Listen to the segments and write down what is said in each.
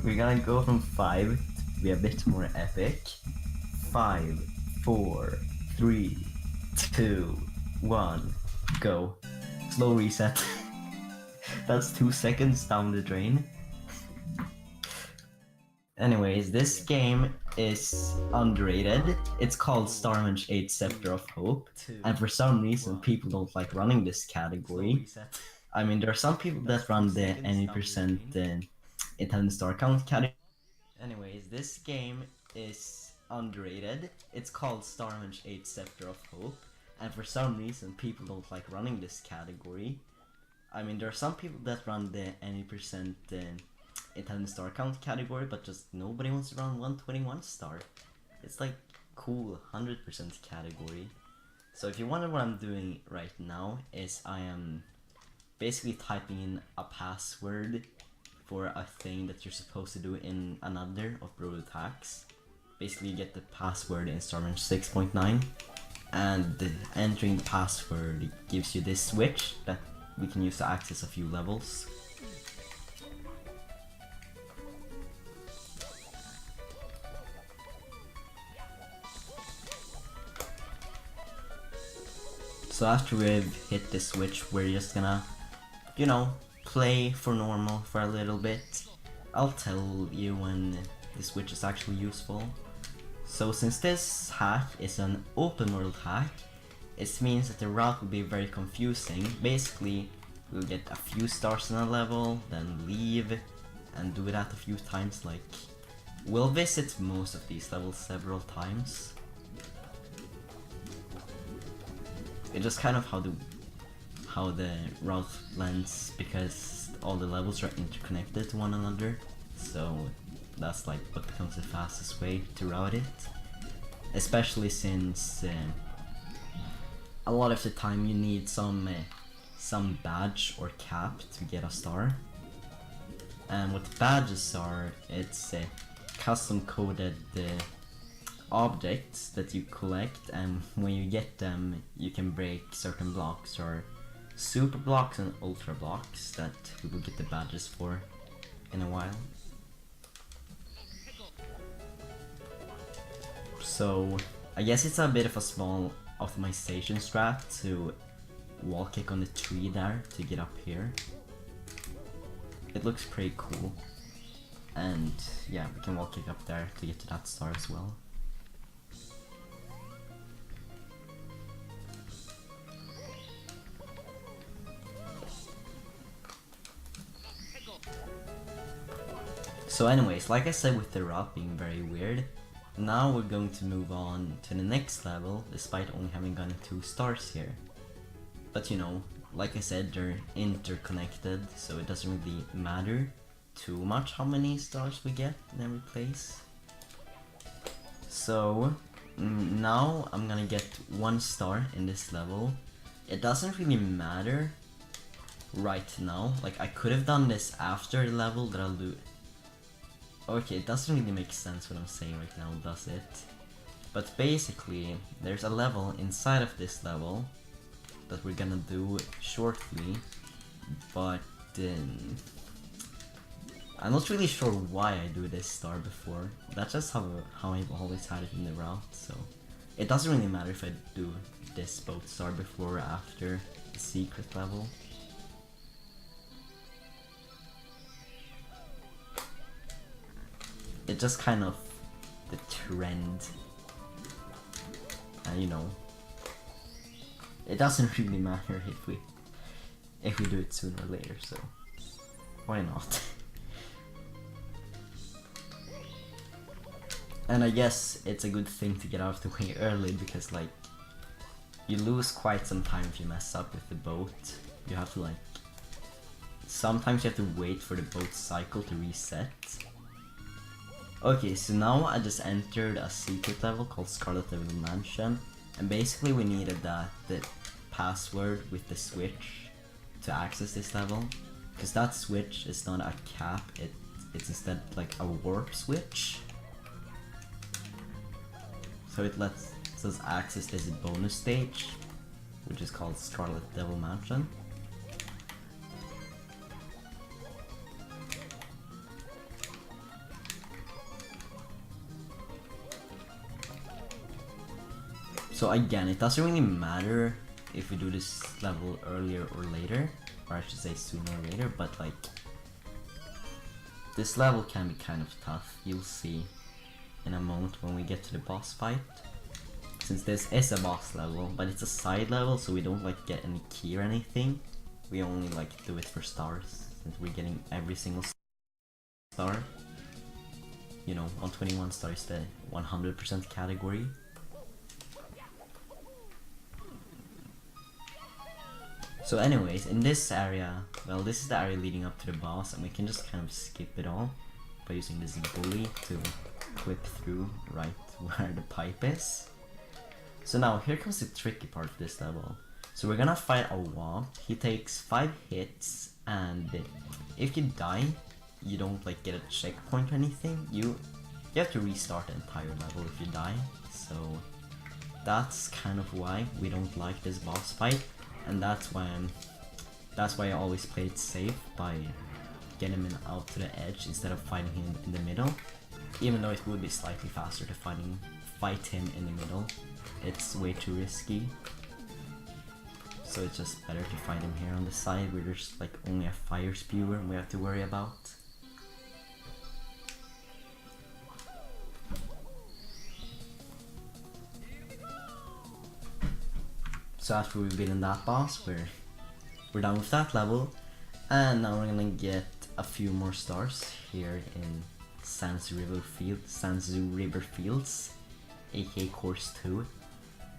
We're gonna go from 5 to be a bit more epic. 5, 4, 3, 2, 1, go. Slow reset. That's 2 seconds down the drain. Anyways, this game is underrated. It's called SSRM2018 Scepter of Hope, and for some reason people don't like running this category. I mean, there are some people that run the any percent intended star count category. Anyways, this game is underrated. It's called SSRM2018 Scepter of Hope, and for some reason people don't like running this category. I mean, there are some people that run the any percent intended star count category, but just nobody wants to run 121 star. It's like cool 100% category. So if you wonder what I'm doing right now is I am basically typing in a password for a thing that you're supposed to do in another of Broad Attacks. Basically you get the password in SSRM 6.9 and entering the password gives you this switch that we can use to access a few levels. So after we've hit this switch, we're just gonna, you know, play for normal for a little bit. I'll tell you when the switch is actually useful. So since this hack is an open world hack, it means that the route will be very confusing. Basically, we'll get a few stars in a level, then leave, and do that a few times. Like, we'll visit most of these levels several times. It's just kind of how the route lends, because all the levels are interconnected to one another, so that's like what becomes the fastest way to route it. Especially since a lot of the time you need some badge or cap to get a star. And what badges are, it's custom coded objects that you collect, and when you get them you can break certain blocks, or super blocks and ultra blocks, that we will get the badges for in a while. So I guess it's a bit of a small optimization strat to wall kick on the tree there to get up here. It looks pretty cool, and yeah, we can wall kick up there to get to that star as well. So anyways, like I said, with the route being very weird, now we're going to move on to the next level, despite only having gotten 2 stars here. But you know, like I said, they're interconnected, so it doesn't really matter too much how many stars we get in every place. So now I'm gonna get 1 star in this level. It doesn't really matter right now. Like, I could have done this after the level that I'll do. Okay, it doesn't really make sense what I'm saying right now, does it? But basically, there's a level inside of this level that we're gonna do shortly, but I'm not really sure why I do this star before. That's just how I've always had it in the route, so it doesn't really matter if I do this boat star before or after the secret level. It's just kind of the trend, and you know, it doesn't really matter if we do it sooner or later, so why not? And I guess it's a good thing to get out of the way early, because like, you lose quite some time if you mess up with the boat. You have to like, sometimes you have to wait for the boat cycle to reset. Okay, so now I just entered a secret level called Scarlet Devil Mansion, and basically we needed the password with the switch to access this level, because that switch is not a cap, it's instead like a warp switch. So it lets us access this bonus stage, which is called Scarlet Devil Mansion. So again, it doesn't really matter if we do this level earlier or later, or I should say sooner or later, but like this level can be kind of tough. You'll see in a moment when we get to the boss fight. Since this is a boss level, but it's a side level, so we don't like get any key or anything. We only like do it for stars, since we're getting every single star. You know, 121 stars, the 100% category. So anyways, in this area, well, this is the area leading up to the boss, and we can just kind of skip it all by using this bully to clip through right where the pipe is. So now here comes the tricky part of this level. So we're gonna fight a womp. He takes 5 hits, and if you die, you don't like get a checkpoint or anything. You have to restart the entire level if you die. So that's kind of why we don't like this boss fight, and that's why I always play it safe by getting him out to the edge instead of fighting him in the middle. Even though it would be slightly faster to fight him in the middle, it's way too risky. So it's just better to fight him here on the side where there's like only a fire spewer we have to worry about. So after we've beaten that boss, we're done with that level, and now we're gonna get a few more stars here in Sanzu River Fields, aka Course 2.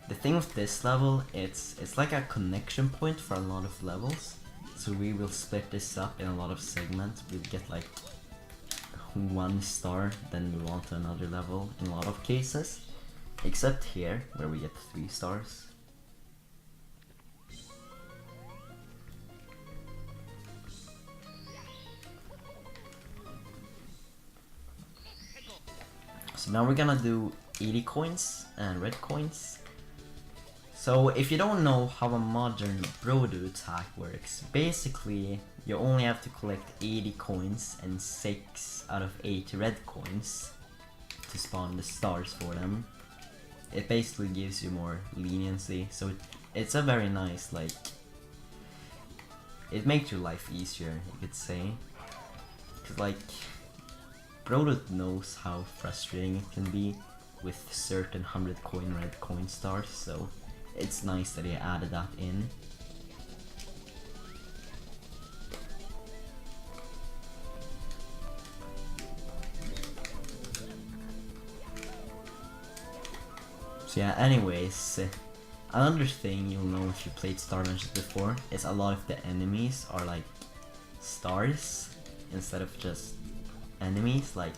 The thing with this level, it's like a connection point for a lot of levels. So we will split this up in a lot of segments. We'll get like 1 star, then move on to another level in a lot of cases. Except here, where we get 3 stars. So now we're gonna do 80 coins and red coins. So if you don't know how a modern Brodo attack works, basically you only have to collect 80 coins and 6 out of 8 red coins to spawn the stars for them. It basically gives you more leniency, so it's a very nice, like, it makes your life easier, you could say. Cause like, Brodo knows how frustrating it can be with certain 100 coin red coin stars, so it's nice that he added that in. So yeah, anyways, another thing you'll know if you played Star Mansions before is a lot of the enemies are like stars instead of just enemies. Like,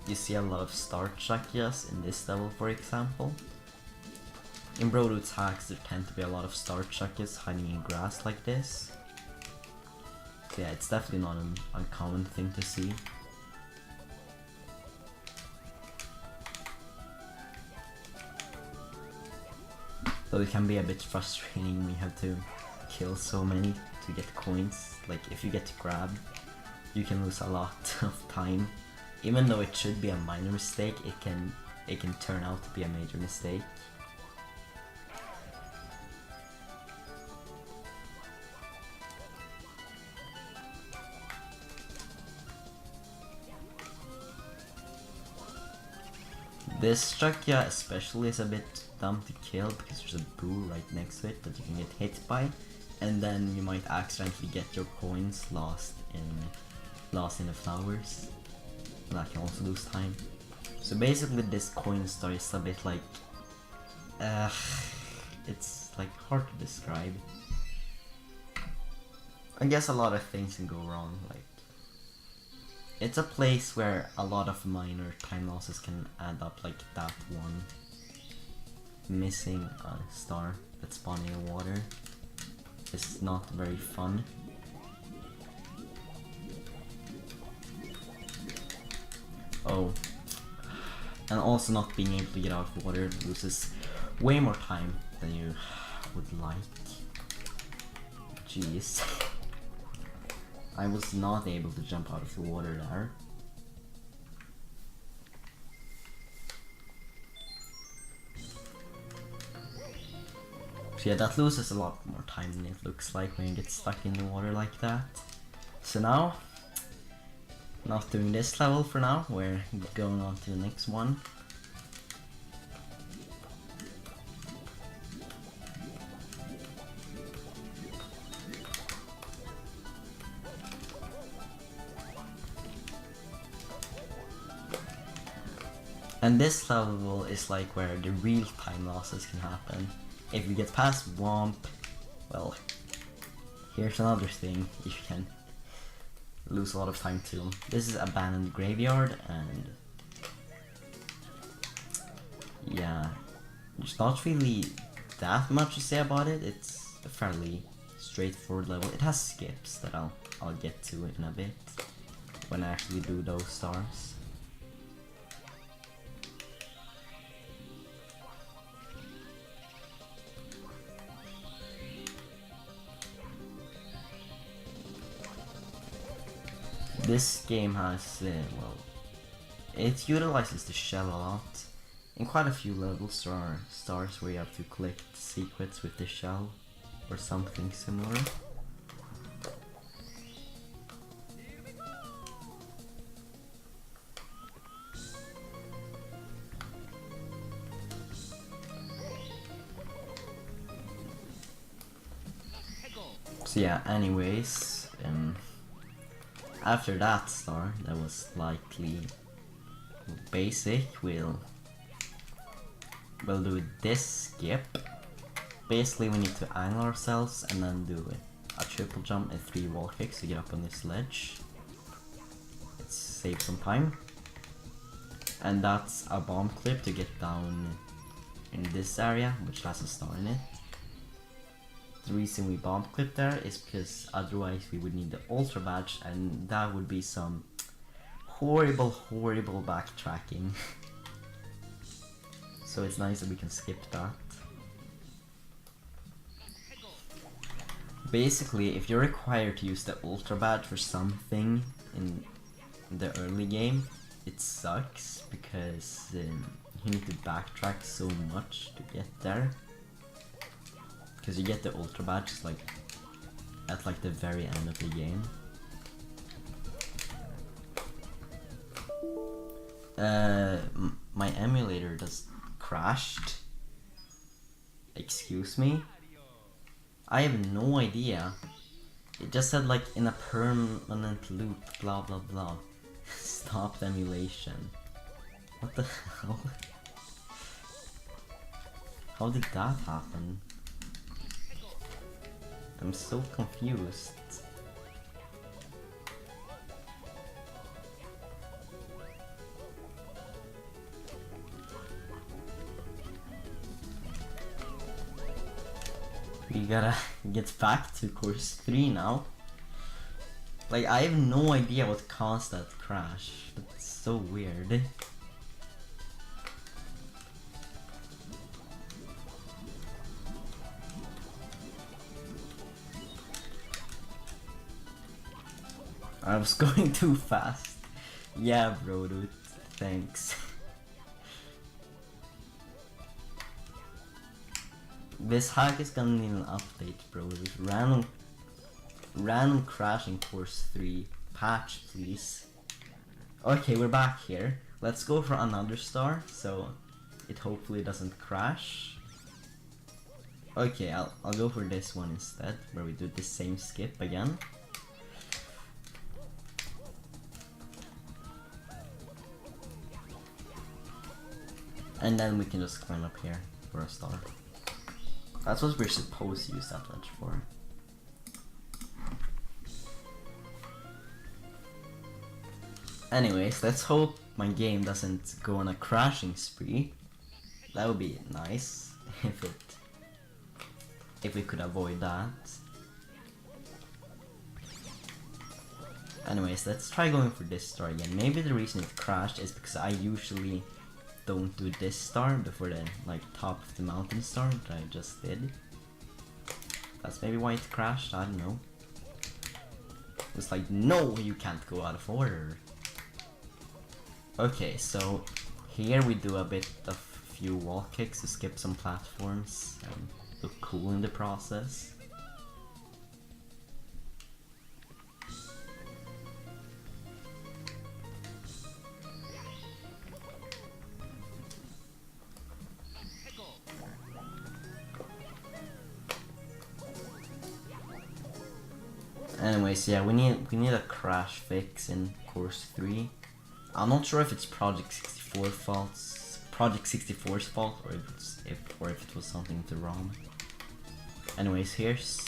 you see a lot of star chakyas in this level, for example. In Brodo attacks, there tend to be a lot of star chakyas hiding in grass like this. So yeah, it's definitely not an uncommon thing to see. Though it can be a bit frustrating when you have to kill so many to get coins. Like, if you get to grab, you can lose a lot of time. Even though it should be a minor mistake, it can turn out to be a major mistake. This Chakya especially is a bit dumb to kill because there's a boo right next to it that you can get hit by, and then you might accidentally get your coins lost in the flowers. And that can also lose time. So basically this coin star is a bit like, it's like hard to describe. I guess a lot of things can go wrong. Like, it's a place where a lot of minor time losses can add up, like that one. Missing a star that's spawning in water is not very fun. Oh, and also not being able to get out of water loses way more time than you would like. Jeez. I was not able to jump out of the water there. So yeah, that loses a lot more time than it looks like when you get stuck in the water like that. So now, not doing this level for now, we're going on to the next one. And this level is like where the real time losses can happen. If you get past Womp, well, here's another thing, you can lose a lot of time too. This is Abandoned Graveyard, and yeah, there's not really that much to say about it. It's a fairly straightforward level. It has skips that I'll get to in a bit when I actually do those stars. This game has, well, it utilizes the shell a lot. In quite a few levels there are stars where you have to collect secrets with the shell, or something similar. So yeah, anyways, after that star, that was likely basic, we'll do this skip. Basically we need to angle ourselves and then do a triple jump and 3 wall kicks to get up on this ledge. It saves some time. And that's a bomb clip to get down in this area, which has a star in it. The reason we bomb clip there is because otherwise we would need the ultra badge, and that would be some horrible backtracking. So it's nice that we can skip that. Basically, if you're required to use the ultra badge for something in the early game, it sucks because you need to backtrack so much to get there. Because you get the ultra badges like at like the very end of the game. My emulator just crashed. Excuse me? I have no idea. It just said like in a permanent loop, blah blah blah. Stopped emulation. What the hell? How did that happen? I'm so confused. We gotta get back to course 3 now. Like, I have no idea what caused that crash. That's so weird. I was going too fast. Yeah, bro, dude. Thanks. This hack is gonna need an update, bro. With random crash in course 3. Patch, please. Okay, we're back here. Let's go for another star, so it hopefully doesn't crash. Okay, I'll go for this one instead, where we do the same skip again. And then we can just climb up here for a star. That's what we're supposed to use that ledge for. Anyways, let's hope my game doesn't go on a crashing spree. That would be nice if we could avoid that. Anyways, let's try going for this star again. Maybe the reason it crashed is because I usually don't do this star before the like top of the mountain star that I just did. That's maybe why it crashed, I don't know. It's like, no, you can't go out of order. Okay, so here we do a bit of few wall kicks to skip some platforms. look cool in the process. Anyways, yeah, we need a crash fix in course 3. I'm not sure if it's Project 64's fault, or if it was something to ROM. Anyways, here's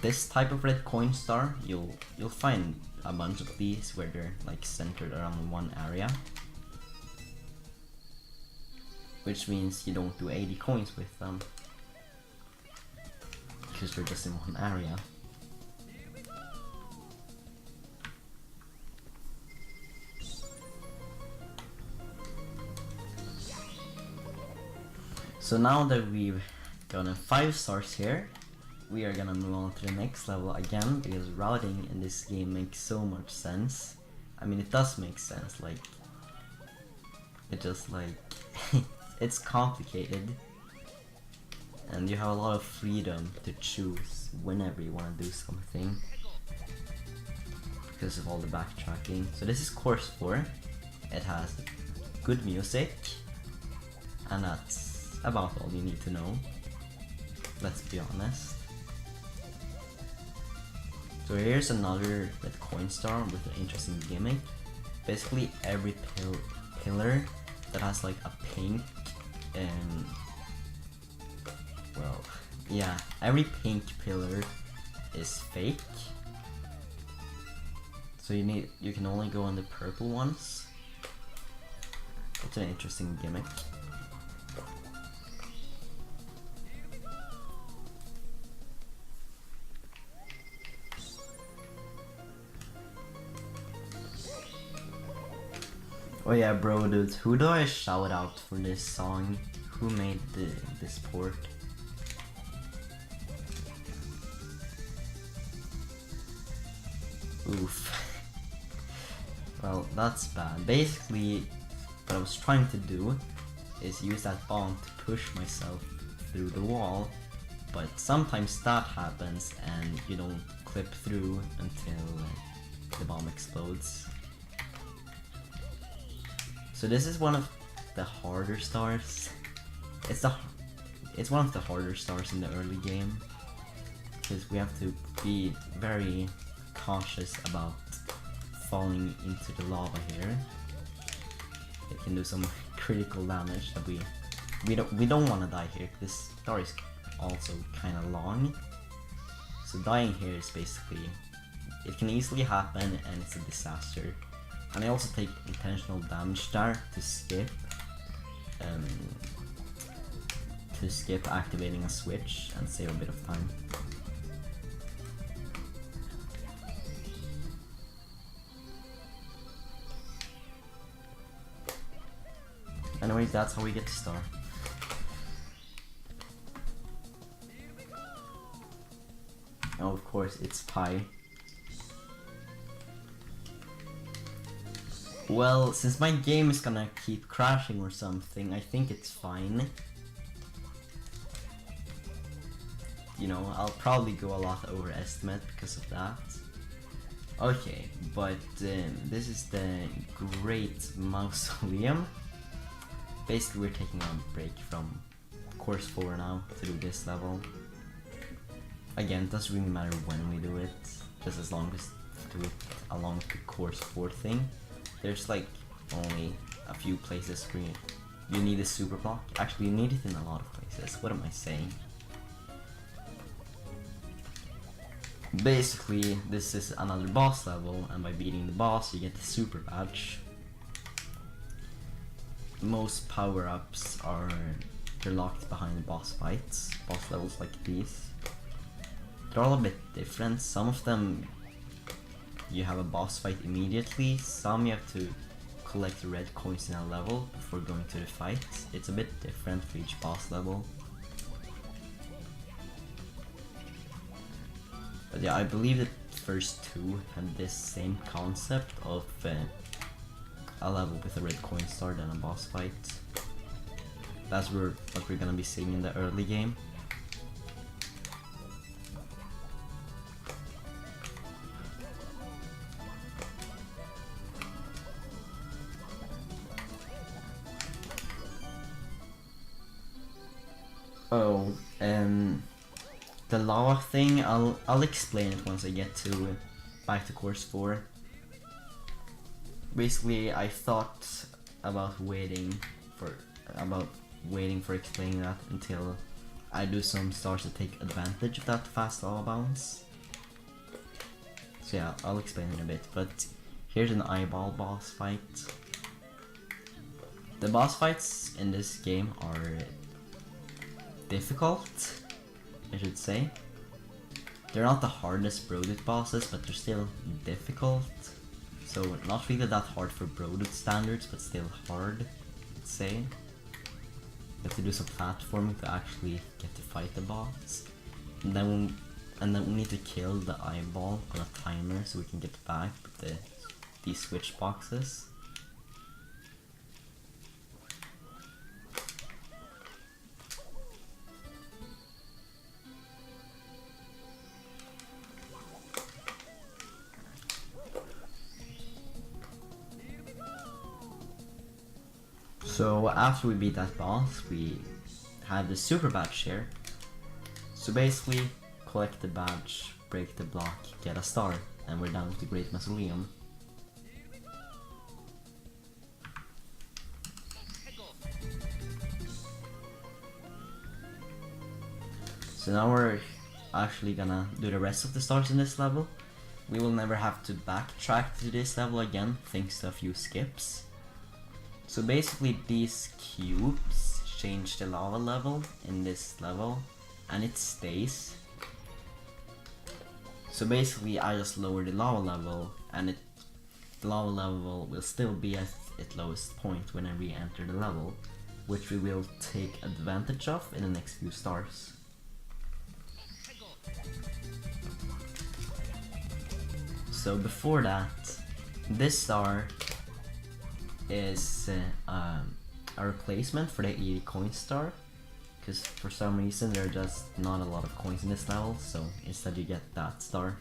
this type of red coin star. You'll find a bunch of these where they're like centered around one area, which means you don't do 80 coins with them because they're just in one area. So now that we've gotten 5 stars here, we are gonna move on to the next level again, because routing in this game makes so much sense. I mean, it does make sense, like, it just like, it's complicated. And you have a lot of freedom to choose whenever you want to do something, because of all the backtracking. So this is course 4, it has good music, and that's about all you need to know, let's be honest. So here's another red coin star with an interesting gimmick. Basically every pillar that has like a pink well, yeah, every pink pillar is fake. So you can only go on the purple ones. It's an interesting gimmick. Oh yeah, bro, dude, who do I shout out for this song? Who made this port? Oof. Well, that's bad. Basically, what I was trying to do is use that bomb to push myself through the wall, but sometimes that happens and you don't clip through until the bomb explodes. So this is one of the harder stars. It's one of the harder stars in the early game, because we have to be very cautious about falling into the lava here. It can do some critical damage that we don't want to die here. This star is also kind of long, so dying here is basically, it can easily happen and it's a disaster. And I also take intentional damage there to skip activating a switch and save a bit of time. Anyways, that's how we get to star. Oh, of course, it's pi. Well, since my game is gonna keep crashing or something, I think it's fine. You know, I'll probably go a lot over estimate because of that. Okay, but this is the Great Mausoleum. Basically, we're taking a break from course 4 now to do this level. Again, it doesn't really matter when we do it, just as long as we do it along the course 4 thing. There's like only a few places where you need a super block. Actually, you need it in a lot of places. What am I saying? Basically, this is another boss level, and by beating the boss, you get the super badge. Most power-ups they're locked behind boss fights, boss levels like these. They're all a bit different. Some of them you have a boss fight immediately, some you have to collect red coins in a level before going to the fight. It's a bit different for each boss level. But yeah, I believe the first 2 had this same concept of a level with a red coin star than a boss fight. That's what we're gonna be seeing in the early game. Oh, the lava thing, I'll explain it once I get to back to course 4. Basically, I thought about waiting for explaining that until I do some stars to take advantage of that fast lava bounce. So yeah, I'll explain in a bit, but here's an eyeball boss fight. The boss fights in this game are difficult, I should say. They're not the hardest Brodut bosses, but they're still difficult. So not really that hard for Brodut standards, but still hard, I'd say. You have to do some platforming to actually get to fight the boss. And then we need to kill the eyeball on a timer so we can get back with these switch boxes. So after we beat that boss, we have the super badge here. So basically, collect the badge, break the block, get a star, and we're done with the Great Mausoleum. So now we're actually gonna do the rest of the stars in this level. We will never have to backtrack to this level again, thanks to a few skips. So basically these cubes change the lava level in this level, and it stays. So basically I just lower the lava level, and the lava level will still be at its lowest point when I re-enter the level, which we will take advantage of in the next few stars. So before that, this star is a replacement for the 80 coin star, because for some reason there are just not a lot of coins in this level, so instead you get that star.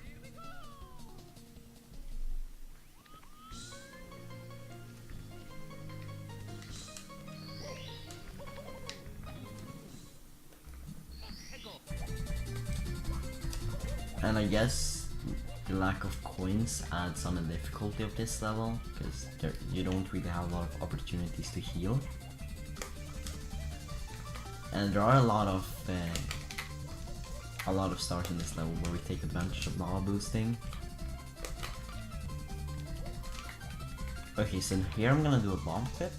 And I guess the lack of coins adds on the difficulty of this level, because you don't really have a lot of opportunities to heal. And there are a lot of stars in this level where we take advantage of lava boosting. Okay, so here I'm gonna do a bomb clip.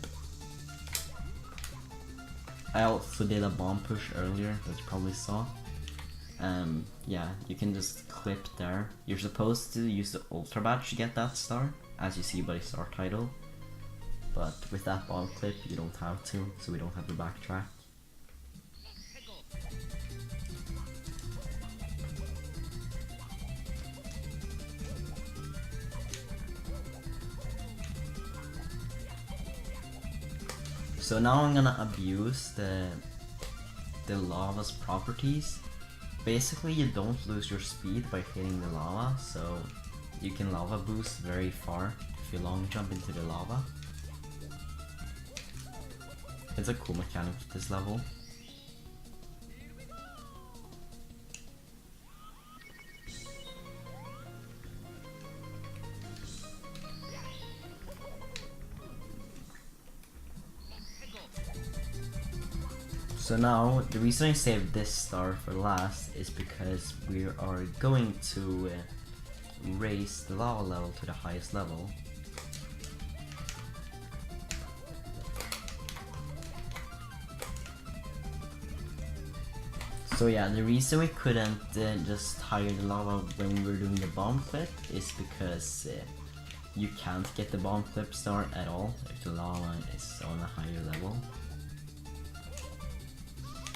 I also did a bomb push earlier that you probably saw. Yeah, you can just clip there. You're supposed to use the ultra badge to get that star, as you see by the star title. But with that bomb clip, you don't have to, so we don't have to backtrack. So now I'm gonna abuse the lava's properties. Basically, you don't lose your speed by hitting the lava, so you can lava boost very far if you long jump into the lava. It's a cool mechanic with this level. So now, the reason I saved this star for last is because we are going to raise the lava level to the highest level. So yeah, the reason we couldn't just hire the lava when we were doing the bomb clip is because you can't get the bomb clip star at all if the lava is on a higher level.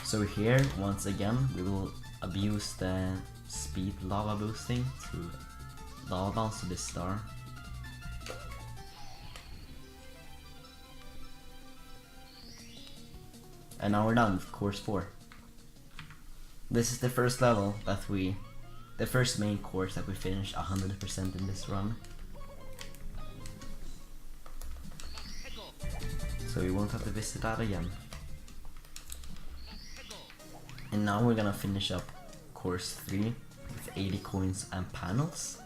So here, once again, we will abuse the speed lava boosting to lava bounce to this star. And now we're done with course 4. This is the first level that the first main course that we finished 100% in this run. So we won't have to visit that again. And now we're gonna finish up course 3 with 80 coins and panels.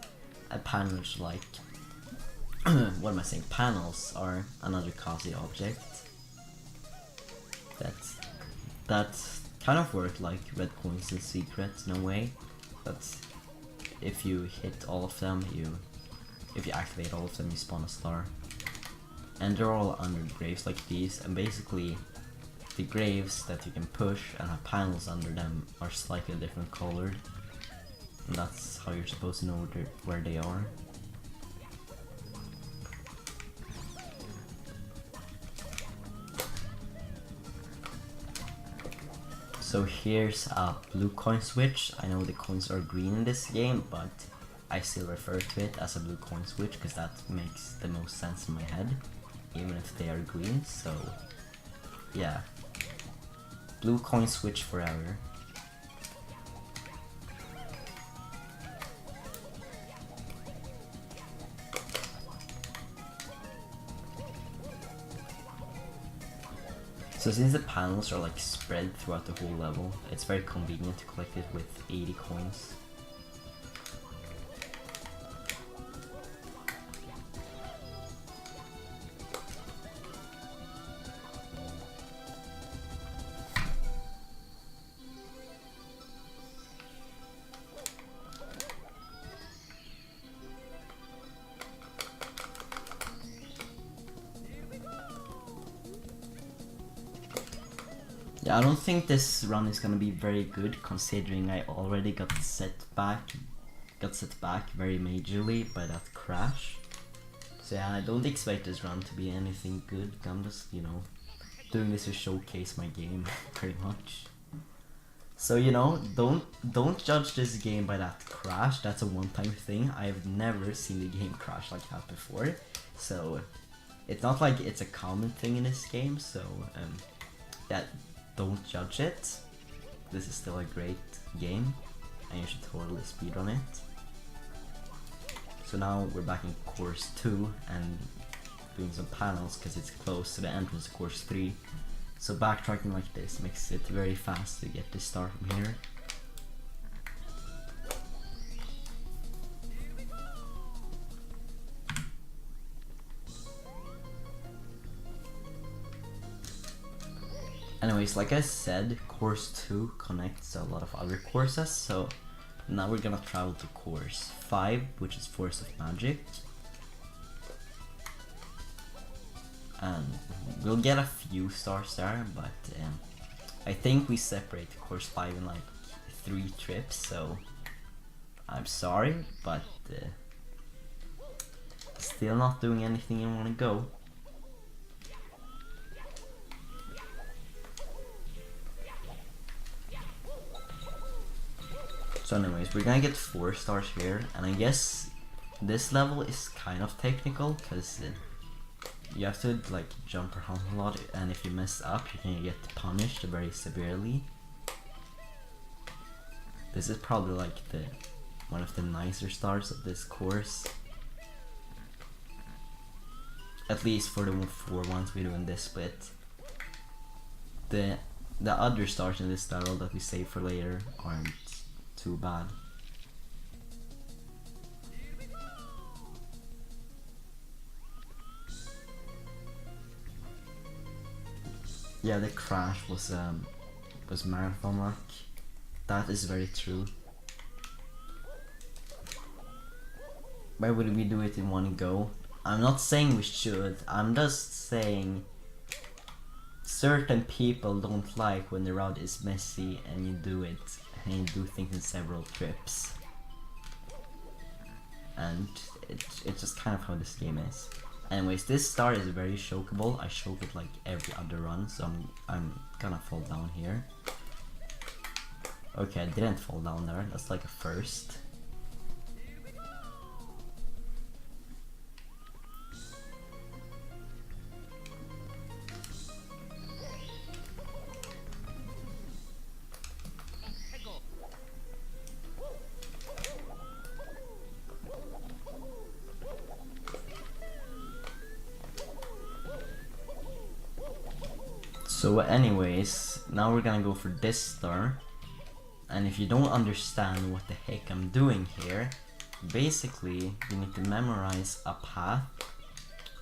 And panels like, what am I saying? Panels are another cozy object that kind of work like red coins in Secret in a way, but if you hit all of them, if you activate all of them, you spawn a star. And they're all under graves like these, and basically the graves that you can push and have panels under them are slightly different colored, and that's how you're supposed to know where they are. So here's a blue coin switch. I know the coins are green in this game, but I still refer to it as a blue coin switch because that makes the most sense in my head, even if they are green. So yeah, blue coin switch forever. So since the panels are like spread throughout the whole level, it's very convenient to collect it with 80 coins. Yeah, I don't think this run is gonna be very good considering I already got set back very majorly by that crash. So yeah, I don't expect this run to be anything good. I'm just, you know, doing this to showcase my game pretty much. So you know, don't judge this game by that crash. That's a one-time thing. I've never seen the game crash like that before. So it's not like it's a common thing in this game. So yeah, don't judge it. This is still a great game and you should totally speedrun it. So now we're back in course 2 and doing some panels because it's close to the entrance to course 3. So backtracking like this makes it very fast to get this star from here. Anyways, like I said, course 2 connects a lot of other courses, so now we're gonna travel to course 5, which is Force of Magic. And we'll get a few stars there, but I think we separate course 5 in like 3 trips, so I'm sorry, but still not doing anything you wanna go. So anyways, we're gonna get 4 stars here, and I guess this level is kind of technical because you have to like jump around a lot, and if you mess up you can get punished very severely. This is probably like one of the nicer stars of this course, at least for the 4 ones we do in this split. The other stars in this level that we save for later aren't too bad. Yeah, the crash was marathon luck. That is very true. Why would we do it in one go? I'm not saying we should, I'm just saying certain people don't like when the route is messy and you do it and you do things in several trips. And it's just kind of how this game is. Anyways, this star is very chokeable. I choke it like every other run, so I'm gonna fall down here. Okay, I didn't fall down there, that's like a first. So anyways, now we're gonna go for this star. And if you don't understand what the heck I'm doing here, basically you need to memorize a path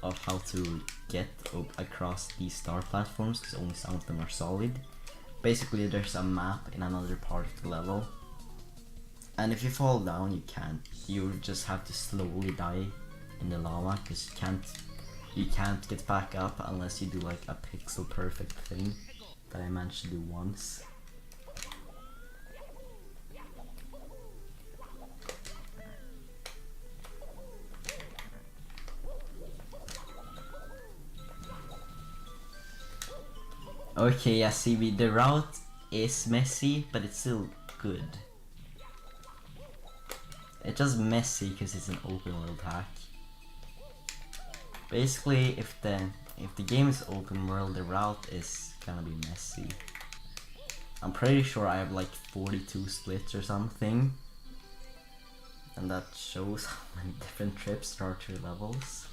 of how to get up across these star platforms, because only some of them are solid. Basically there's a map in another part of the level, and if you fall down you can't. You just have to slowly die in the lava, because you can't get back up unless you do like a pixel perfect thing that I managed to do once. Okay, yeah, see, the route is messy, but it's still good. It's just messy because it's an open world hack. Basically, if the game is open world, the route is gonna be messy. I'm pretty sure I have like 42 splits or something, and that shows how many different trips there are to levels.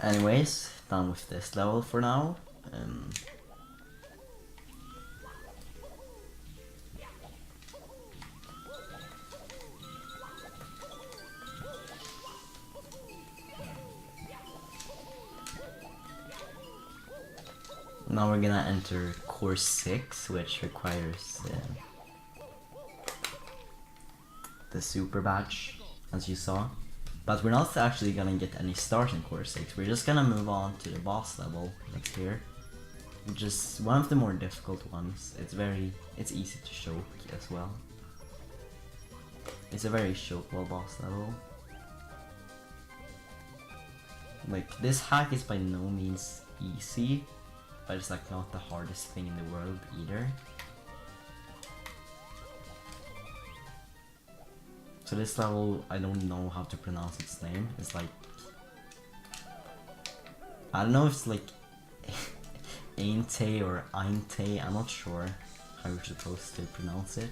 Anyways, done with this level for now. Now we're gonna enter course 6, which requires the super badge, as you saw. But we're not actually gonna get any stars in course 6, we're just gonna move on to the boss level that's here. Which is one of the more difficult ones. It's easy to choke as well. It's a very chokeable boss level. Like, this hack is by no means easy, but it's like not the hardest thing in the world either. So this level, I don't know how to pronounce its name. It's like, I don't know if it's like Ainte or Ainte, I'm not sure how you're supposed to pronounce it.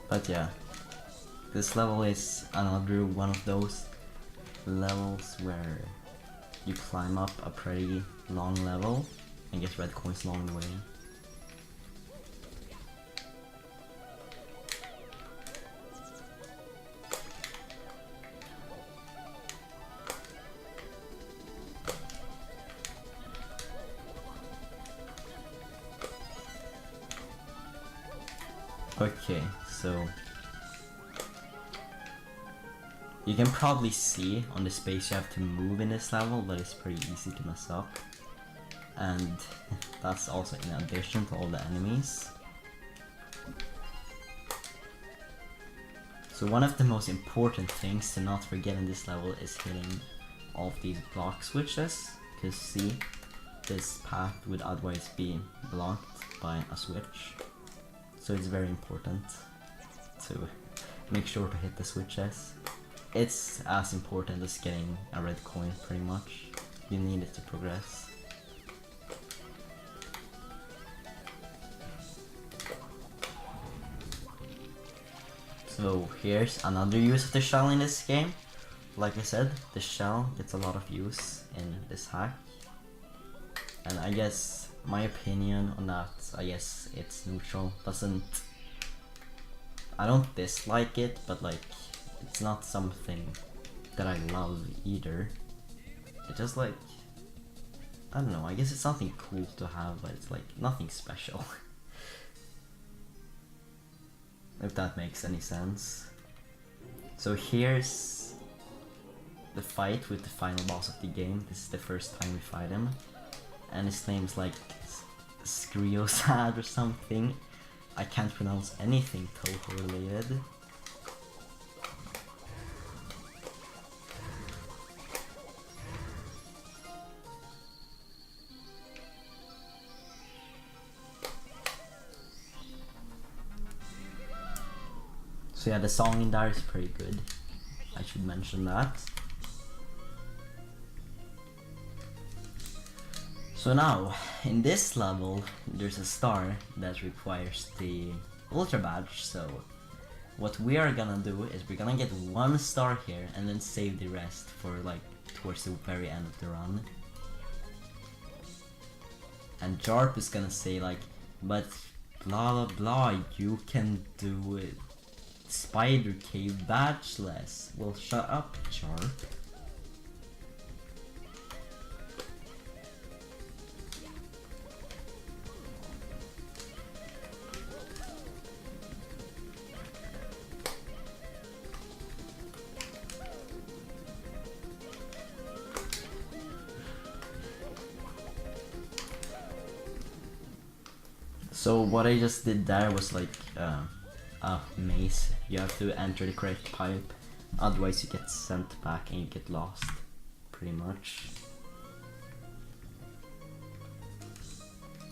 But yeah, this level is another one of those levels where you climb up a pretty long level and get red coins along the way. Okay, so you can probably see on the space you have to move in this level that it's pretty easy to mess up, and that's also in addition to all the enemies. So one of the most important things to not forget in this level is hitting all of these block switches, because see, this path would otherwise be blocked by a switch. So it's very important to make sure to hit the switches. It's as important as getting a red coin, pretty much. You need it to progress. So here's another use of the shell in this game. Like I said, the shell gets a lot of use in this hack. And I guess my opinion on that, I guess it's neutral. I don't dislike it, but like, it's not something that I love either. It's just like, I don't know, I guess it's something cool to have, but it's like nothing special. If that makes any sense. So here's the fight with the final boss of the game. This is the first time we fight him. And his name's like Skriosad or something. I can't pronounce anything Toho related. So yeah, the song in there is pretty good. I should mention that. So now, in this level, there's a star that requires the Ultra Badge, so what we are gonna do is we're gonna get 1 star here and then save the rest for like towards the very end of the run. And Jarp is gonna say like, but blah blah blah, you can do it. Spider Cave badgeless. Well, shut up, Jarp. So what I just did there was like a maze. You have to enter the correct pipe, otherwise you get sent back and you get lost, pretty much.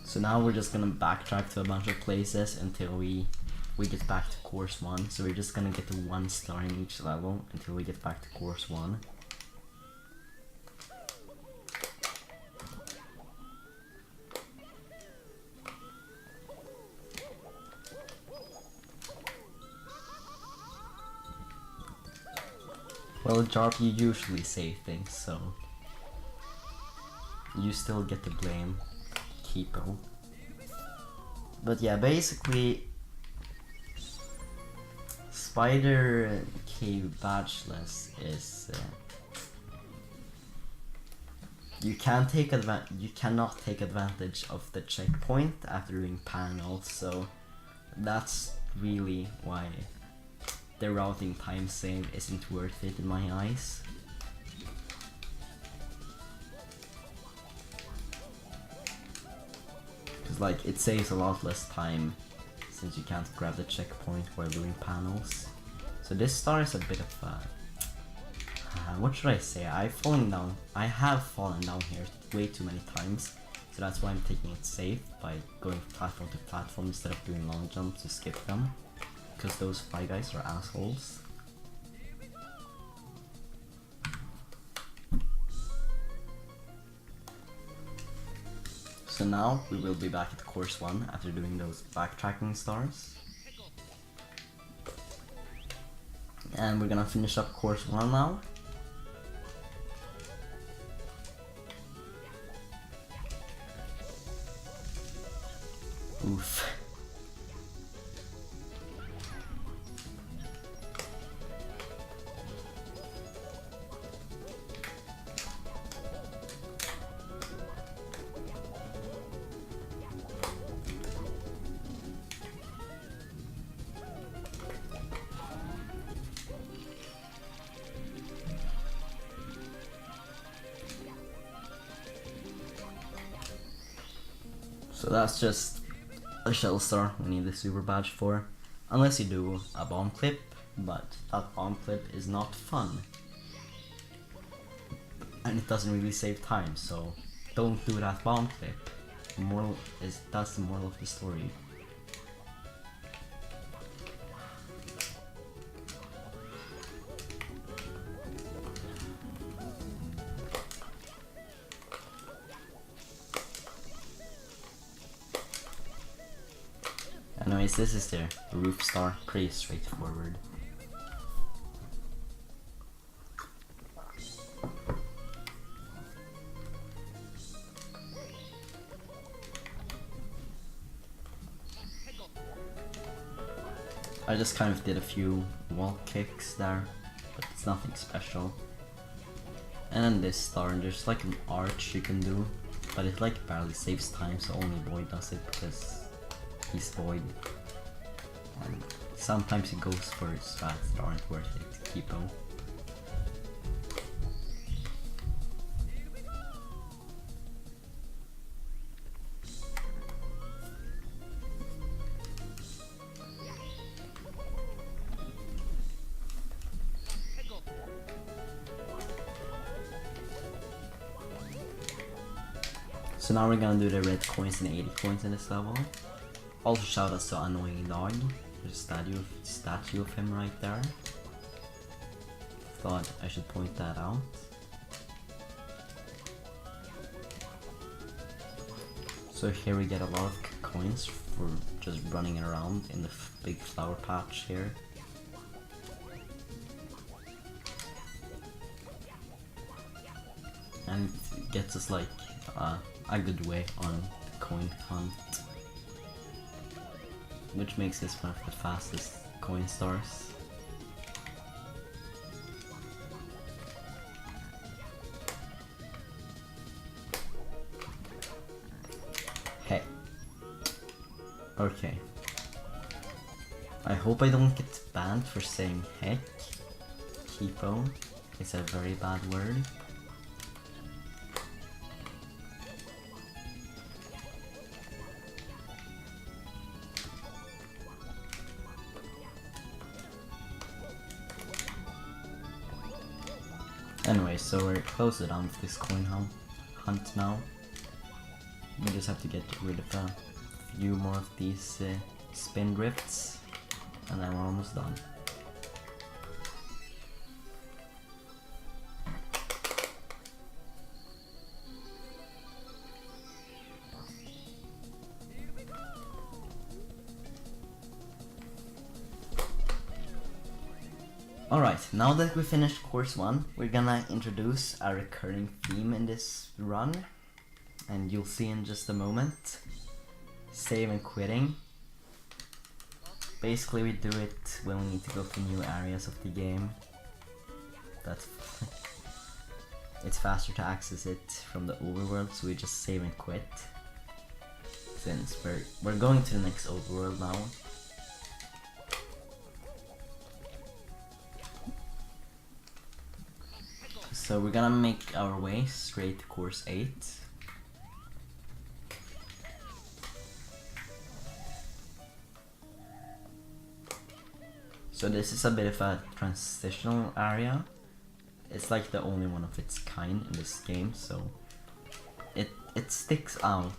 So now we're just gonna backtrack to a bunch of places until we get back to course 1. So we're just gonna get to 1 star in each level until we get back to course 1. Well, Jarp, you usually say things, so you still get to blame Keepo. But yeah, basically, Spider Cave badgeless is you cannot take advantage of the checkpoint after doing panels, so that's really why the routing time save isn't worth it in my eyes. Cause like it saves a lot less time since you can't grab the checkpoint while doing panels. So this star is a bit of what should I say? I have fallen down here way too many times, so that's why I'm taking it safe by going platform to platform instead of doing long jumps to skip them. Because those Fly Guys are assholes. So now we will be back at course 1 after doing those backtracking stars. And we're gonna finish up course 1 now. Oof. So that's just a shell star we need the super badge for, unless you do a bomb clip, but that bomb clip is not fun. And it doesn't really save time, so don't do that bomb clip. That's the moral of the story. Anyways, this is the roof star, pretty straightforward. I just kind of did a few wall kicks there, but it's nothing special. And then this star, and there's like an arch you can do, but it like barely saves time, so only Boy does it because he's Void, and sometimes he goes for strats that aren't worth it to keep him. So now we're gonna do the red coins and 80 coins in this level. Also shout out to Annoying Dog. There's a statue of him right there. Thought I should point that out. So here we get a lot of coins for just running around in the big flower patch here. And it gets us like a good way on the coin hunt, which makes this one of the fastest coin stars. Hey. Okay. I hope I don't get banned for saying heck. Keepo is a very bad word. Anyway, so we're closer down with this coin hunt now. We just have to get rid of a few more of these spin drifts, and then we're almost done. Alright, now that we finished course 1, we're gonna introduce a recurring theme in this run, and you'll see in just a moment. Save and quitting. Basically we do it when we need to go to new areas of the game. That's it's faster to access it from the overworld, so we just save and quit. Since we're going to the next overworld now. So we're gonna make our way straight to course 8. So this is a bit of a transitional area. It's like the only one of its kind in this game, so it sticks out.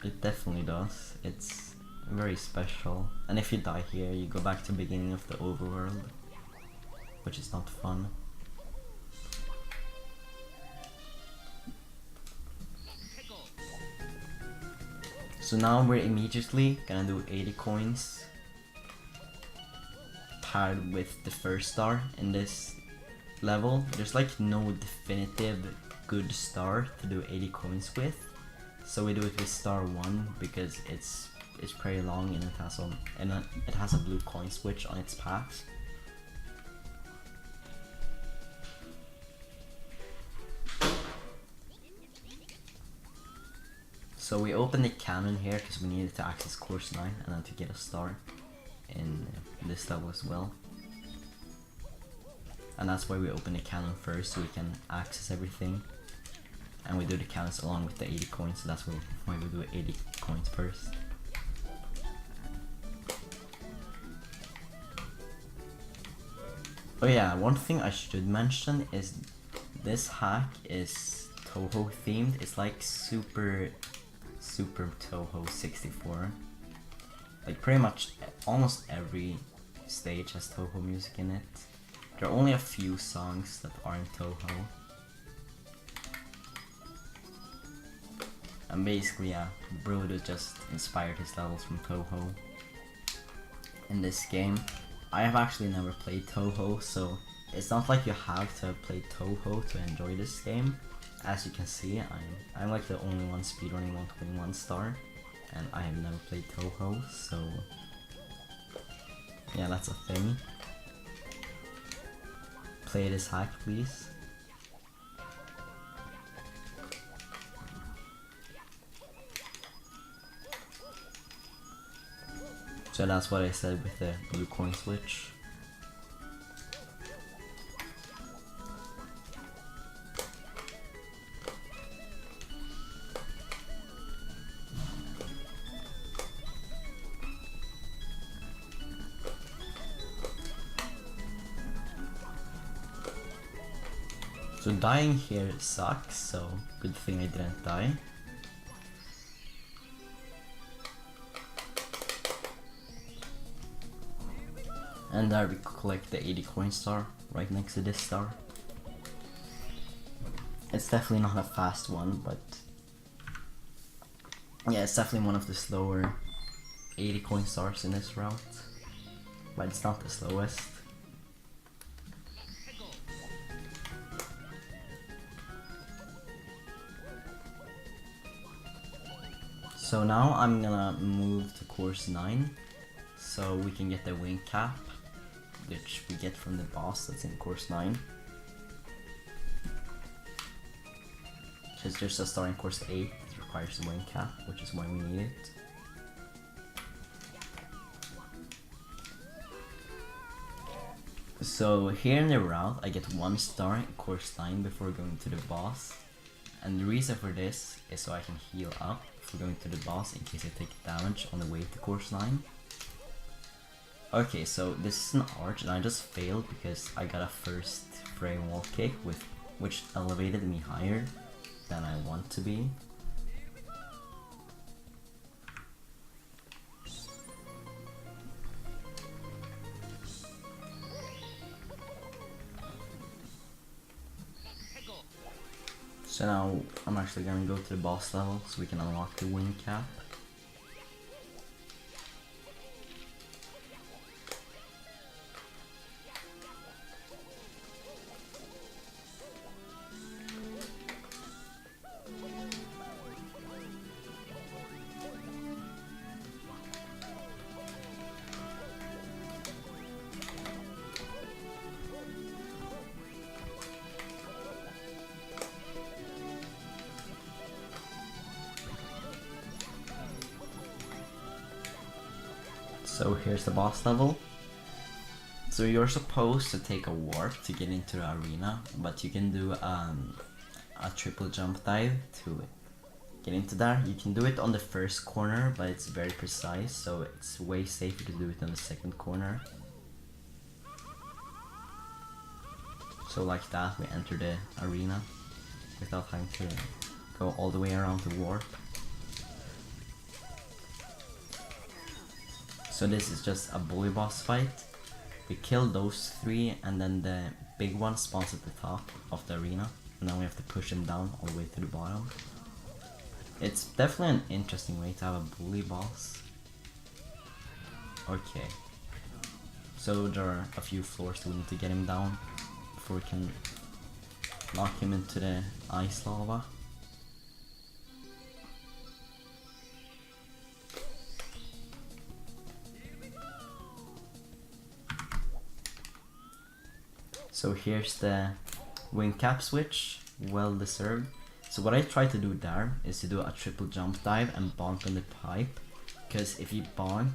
It definitely does. It's very special. And if you die here, you go back to the beginning of the overworld, which is not fun. So now we're immediately gonna do 80 coins paired with the first star in this level. There's like no definitive good star to do 80 coins with, so we do it with star 1 because it's pretty long and it has a blue coin switch on its path. So we opened the cannon here because we needed to access course 9 and then to get a star in this level as well. And that's why we open the cannon first, so we can access everything. And we do the cannons along with the 80 coins, so that's why we do 80 coins first. Oh yeah, one thing I should mention is this hack is Toho themed. It's like Super Toho 64. Like pretty much almost every stage has Toho music in it. There are only a few songs that aren't Toho. And basically, yeah, Brodo just inspired his levels from Toho. In this game, I have actually never played Toho, so it's not like you have to have played Toho to enjoy this game. As you can see, I'm like the only one speedrunning 121 star, and I have never played Toho, so yeah, that's a thing. Play this hack, please. So that's what I said with the blue coin switch. So dying here sucks, so good thing I didn't die. And there we collect the 80 coin star right next to this star. It's definitely not a fast one, but yeah, it's definitely one of the slower 80 coin stars in this route, but it's not the slowest. So now I'm gonna move to course 9, so we can get the wing cap, which we get from the boss that's in course 9. Because there's a star in course 8 that requires the wing cap, which is why we need it. So here in the route I get 1 star in course 9 before going to the boss. And the reason for this is so I can heal up for going to the boss in case I take damage on the way to course 9. Okay, so this is an arch and I just failed because I got a first frame wall kick which elevated me higher than I want to be. So now I'm actually gonna go to the boss level so we can unlock the wing cap. So here's the boss level. So you're supposed to take a warp to get into the arena, but you can do a triple jump dive to get into there. You can do it on the first corner, but it's very precise, so it's way safer to do it on the second corner. So like that, we enter the arena without having to go all the way around the warp. So this is just a bully boss fight. We kill those 3 and then the big one spawns at the top of the arena. And then we have to push him down all the way to the bottom. It's definitely an interesting way to have a bully boss. Okay. So there are a few floors that we need to get him down before we can lock him into the ice lava. So here's the wing cap switch, well deserved. So what I try to do there is to do a triple jump dive and bonk on the pipe, because if you bonk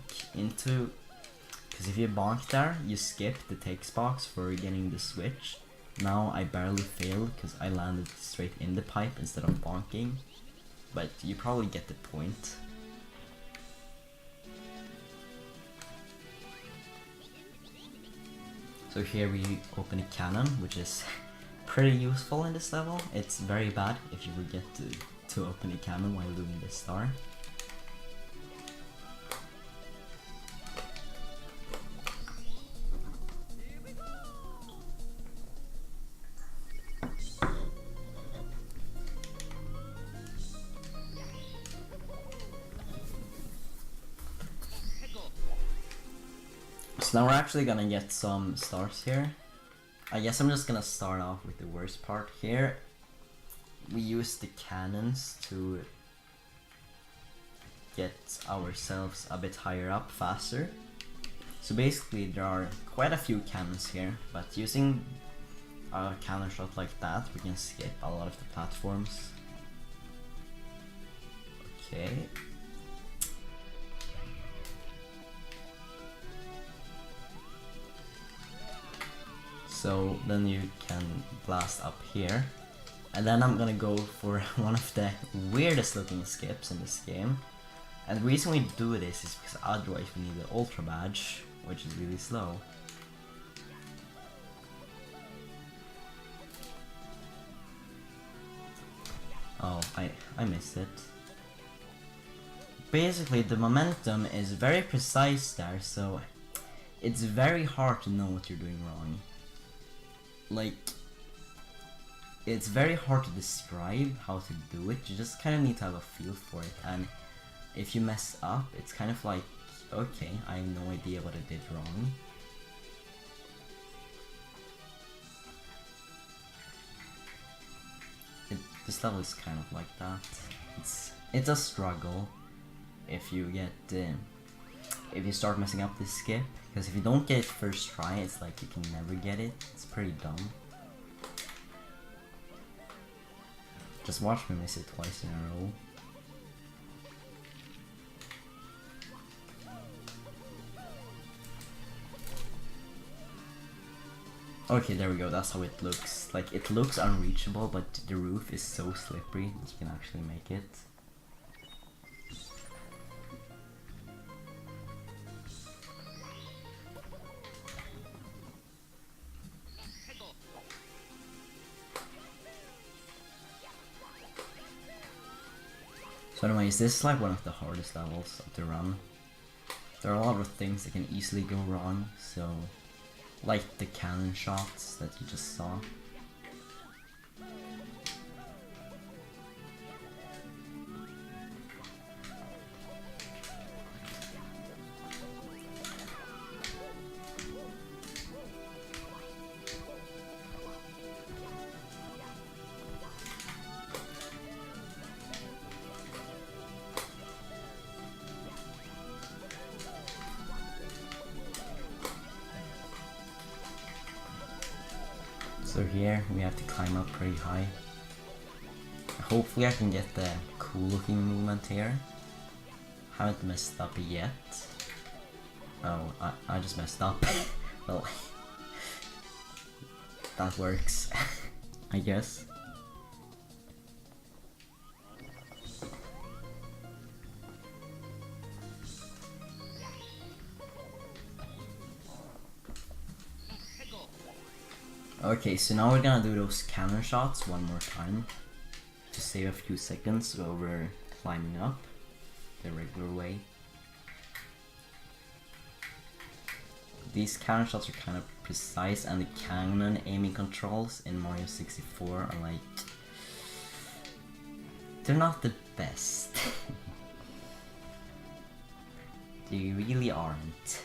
there, you skip the text box for getting the switch. Now I barely failed because I landed straight in the pipe instead of bonking, but you probably get the point. So here we open a cannon, which is pretty useful in this level. It's very bad if you forget to open a cannon while doing this star. So now we're actually gonna get some stars here. I guess I'm just gonna start off with the worst part here. We use the cannons to get ourselves a bit higher up faster. So basically there are quite a few cannons here, but using a cannon shot like that we can skip a lot of the platforms. Okay. So then you can blast up here. And then I'm gonna go for one of the weirdest looking skips in this game. And the reason we do this is because otherwise we need the Ultra Badge, which is really slow. Oh, I missed it. Basically the momentum is very precise there, so it's very hard to know what you're doing wrong. Like, it's very hard to describe how to do it. You just kind of need to have a feel for it, and if you mess up, it's kind of like, okay, I have no idea what I did wrong. This level is kind of like that. It's a struggle if you get if you start messing up this skip, because if you don't get it first try, it's like you can never get it. It's pretty dumb. Just watch me miss it twice in a row. Okay, there we go, that's how it looks. Like, it looks unreachable, but the roof is so slippery that you can actually make it. So anyways, this is like one of the hardest levels of the run. There are a lot of things that can easily go wrong, so like the cannon shots that you just saw. So here we have to climb up pretty high. Hopefully I can get the cool looking movement here. Haven't messed up yet. Oh, I just messed up. Well, that works, I guess. Okay, so now we're gonna do those cannon shots one more time to save a few seconds while we're climbing up the regular way. These cannon shots are kind of precise, and the cannon aiming controls in Mario 64 are like, they're not the best. They really aren't.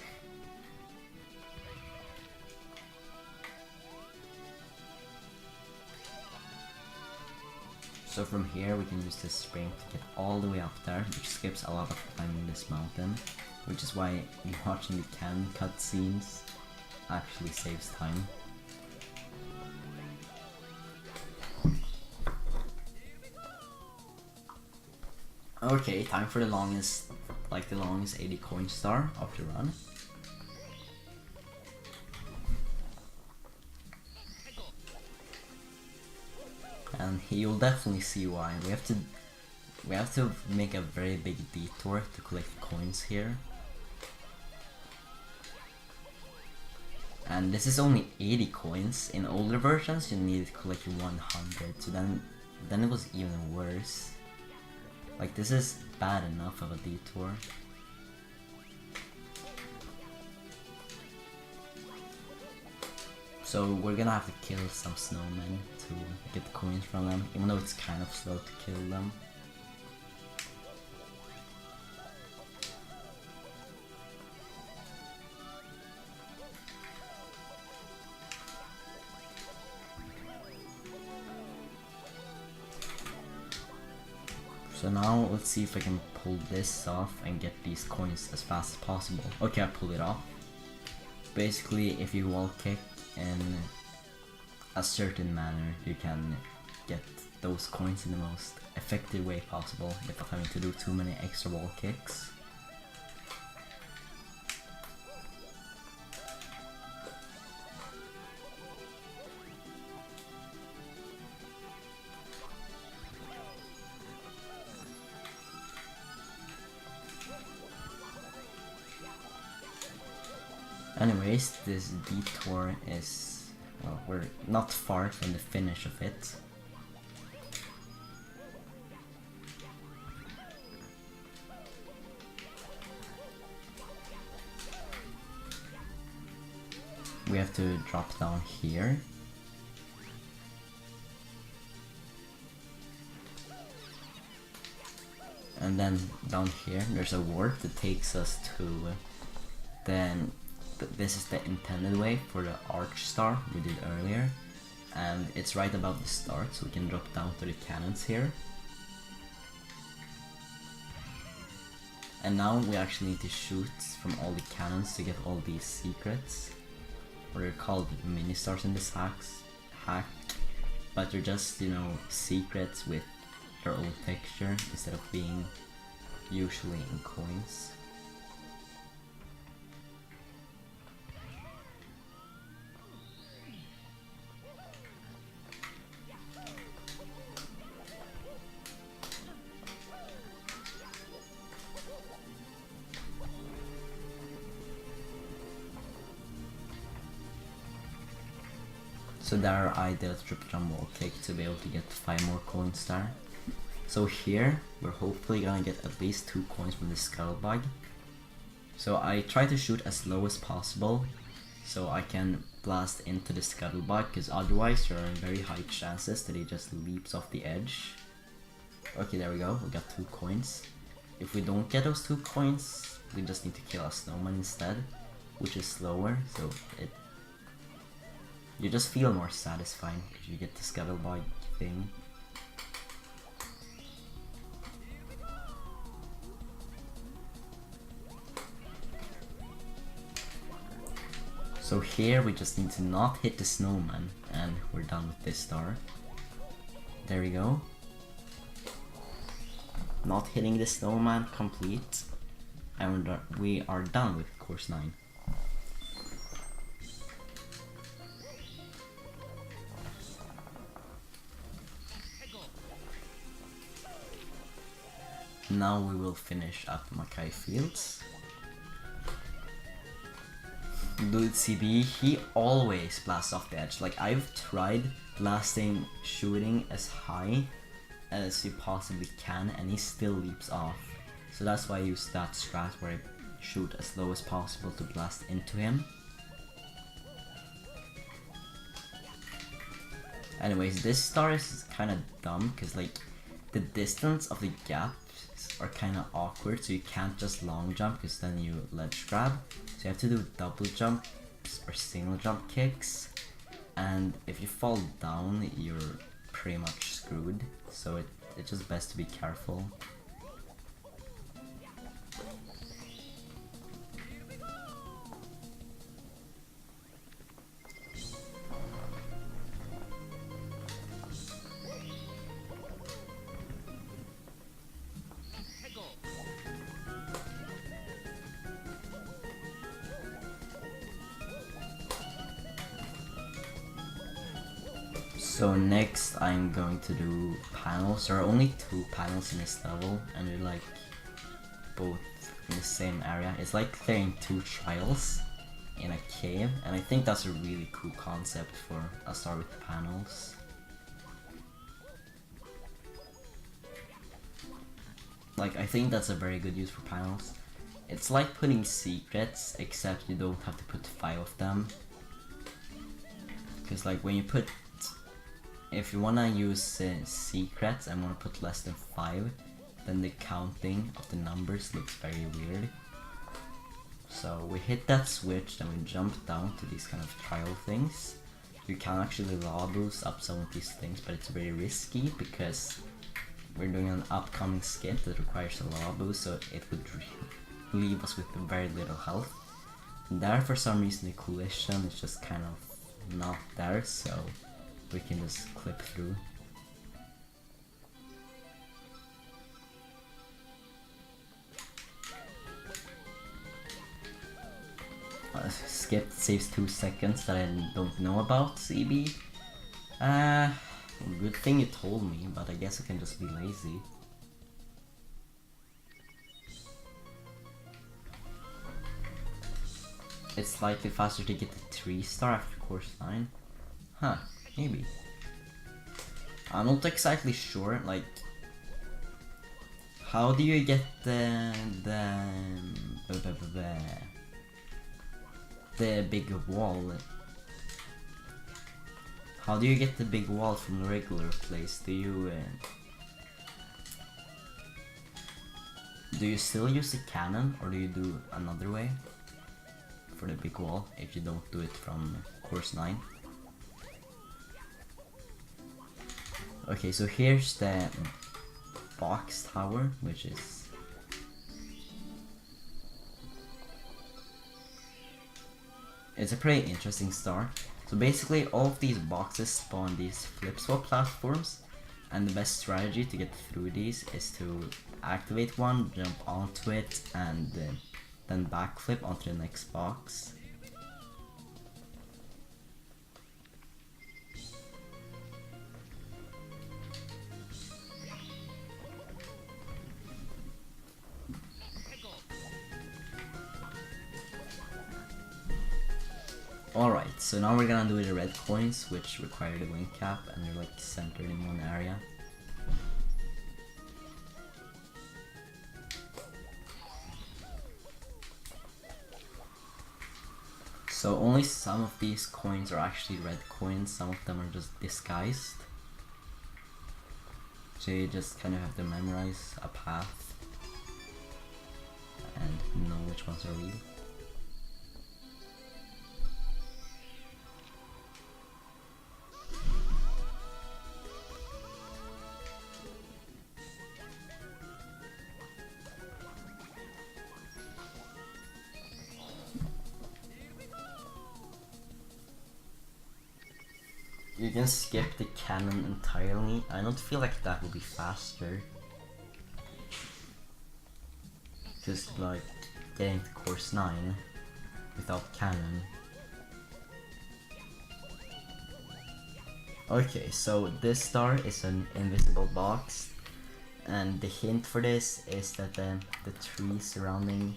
So from here we can use this spring to get all the way up there, which skips a lot of climbing this mountain, which is why watching the cannon cutscenes actually saves time. Okay, time for the longest 80 coin star of the run. And you'll definitely see why. We have to make a very big detour to collect coins here. And this is only 80 coins. In older versions you needed to collect 100, so then it was even worse. Like, this is bad enough of a detour. So we're gonna have to kill some snowmen to get the coins from them, even though it's kind of slow to kill them. So now let's see if I can pull this off and get these coins as fast as possible. Okay, I pulled it off. Basically, if you wall kick in a certain manner, you can get those coins in the most effective way possible without having to do too many extra wall kicks. Anyways, this detour is, well, we're not far from the finish of it. we have to drop down here. And then down here there's a warp that takes us to this is the intended way for the arch star we did earlier, and it's right above the start, so we can drop down to the cannons here. And now we actually need to shoot from all the cannons to get all these secrets, or they're called mini stars in this hack, but they're just, you know, secrets with their own texture instead of being usually in coins. So there I did a triple jump wall kick to be able to get 5 more coins there. So here we're hopefully gonna get at least 2 coins from the Scuttlebug. So I try to shoot as low as possible so I can blast into the Scuttlebug, because otherwise there are very high chances that he just leaps off the edge. Okay, there we go, we got 2 coins. If we don't get those 2 coins, we just need to kill a snowman instead, which is slower, so you just feel more satisfying if you get the Scuttlebug thing. So here we just need to not hit the snowman and we're done with this star. There we go. Not hitting the snowman, complete. And we are done with course 9. Now we will finish at Mackay Fields. Dude, CB, he always blasts off the edge. Like, I've tried blasting, shooting as high as you possibly can, and he still leaps off. So that's why I use that strat where I shoot as low as possible to blast into him. Anyways, this star is kind of dumb, because like, the distance of the gaps are kind of awkward, so you can't just long jump, because then you ledge grab. So you have to do double jumps or single jump kicks, and if you fall down you're pretty much screwed, so it's just best to be careful. So next I'm going to do panels. There are only 2 panels in this level, and they're like both in the same area. It's like clearing 2 trials in a cave, and I think that's a really cool concept for a star with panels. Like, I think that's a very good use for panels. It's like putting secrets, except you don't have to put 5 of them. Because like when you put, if you wanna use secrets and wanna put less than 5, then the counting of the numbers looks very weird. So we hit that switch, then we jump down to these kind of trial things. You can actually law boost up some of these things, but it's very risky because we're doing an upcoming skip that requires a law boost, so it would leave us with very little health. And there, for some reason, the collision is just kind of not there, so we can just clip through. Skip saves 2 seconds that I don't know about, CB. Good thing you told me, but I guess I can just be lazy. It's slightly faster to get the 3-star after course 9. Huh, maybe. I'm not exactly sure, like, how do you get the big wall How do you get the big wall from the regular place? Do you still use the cannon, or do you do another way for the big wall if you don't do it from course 9? Okay, so here's the box tower, which is it's a pretty interesting start. So basically all of these boxes spawn these flip swap platforms, and the best strategy to get through these is to activate one, jump onto it, and then backflip onto the next box. Alright, so now we're gonna do the red coins, which require the wing cap, and they're like centered in one area. So only some of these coins are actually red coins, some of them are just disguised. So you just kind of have to memorize a path and know which ones are real. You can skip the cannon entirely. I don't feel like that would be faster. Just like getting to course 9 without cannon. Okay, so this star is an invisible box, and the hint for this is that the trees surrounding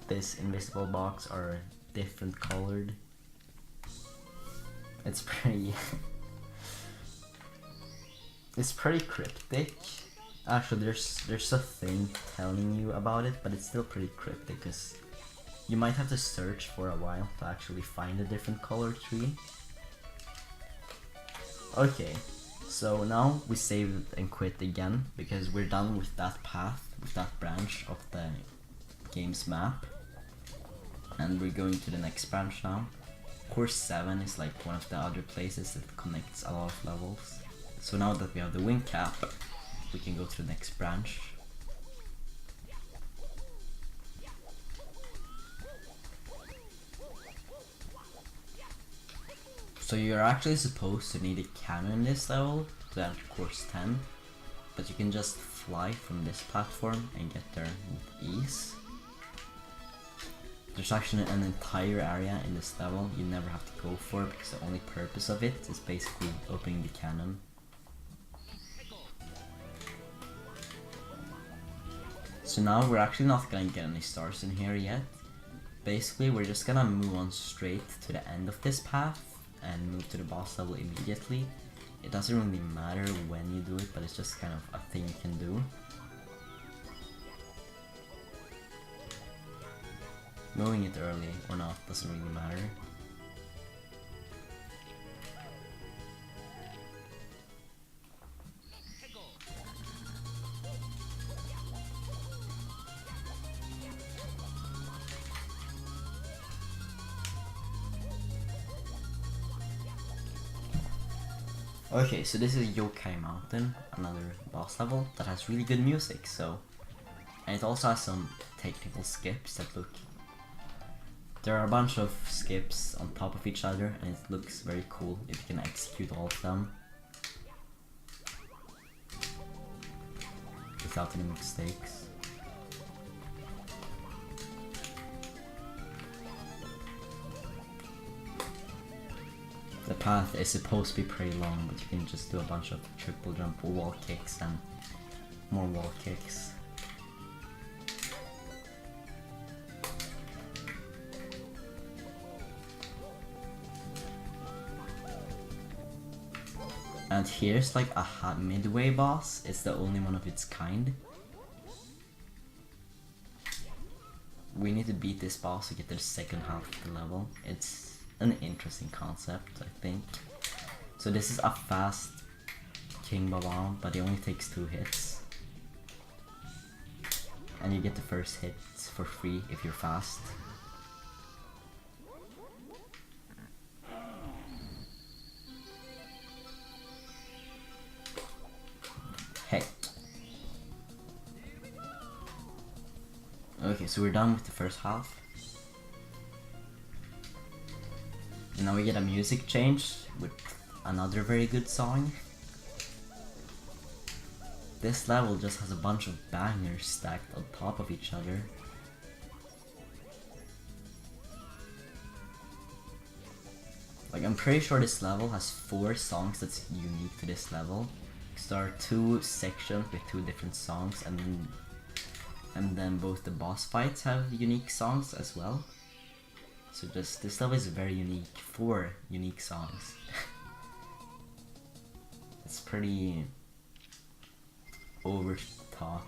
this invisible box are different colored. It's pretty it's pretty cryptic. Actually, there's a thing telling you about it, but it's still pretty cryptic because you might have to search for a while to actually find a different color tree. Okay, so now we save and quit again because we're done with that path, with that branch of the game's map, and we're going to the next branch now. Course 7 is like one of the other places that connects a lot of levels. So now that we have the wing cap, we can go to the next branch. So you're actually supposed to need a cannon in this level to enter course 10, but you can just fly from this platform and get there with ease. There's actually an entire area in this level you never have to go for because the only purpose of it is basically opening the cannon. So now we're actually not gonna get any stars in here yet. Basically we're just gonna move on straight to the end of this path and move to the boss level immediately. It doesn't really matter when you do it, but it's just kind of a thing you can do. Moving it early or not doesn't really matter. Okay, so this is Yokai Mountain, another boss level that has really good music, and it also has some technical skips that look. There are a bunch of skips on top of each other, and it looks very cool if you can execute all of them without any mistakes. The path is supposed to be pretty long, but you can just do a bunch of triple jump wall kicks and more wall kicks. And here's like a midway boss. It's the only one of its kind. We need to beat this boss to get to the second half of the level. It's an interesting concept, I think. So this is a fast King Baba, but it only takes 2 hits. And you get the first hit for free if you're fast. Heck. Okay, so we're done with the first half. And now we get a music change with another very good song. This level just has a bunch of bangers stacked on top of each other. Like, I'm pretty sure this level has 4 songs that's unique to this level. Because there are 2 sections with 2 different songs, and then both the boss fights have unique songs as well. So just, this level is very unique. 4 unique songs. It's pretty over the top.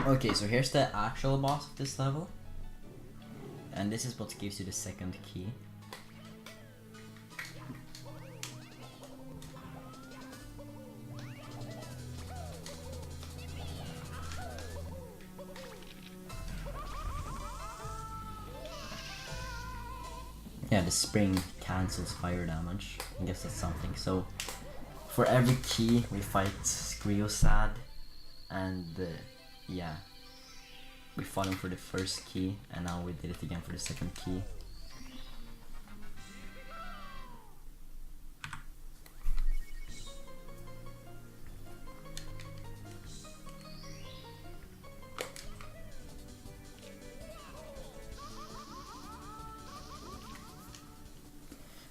Okay, so here's the actual boss of this level. And this is what gives you the second key. Yeah, the spring cancels fire damage. I guess that's something. So, for every key, we fight Skriosad, and yeah, we fought him for the first key, and now we did it again for the second key.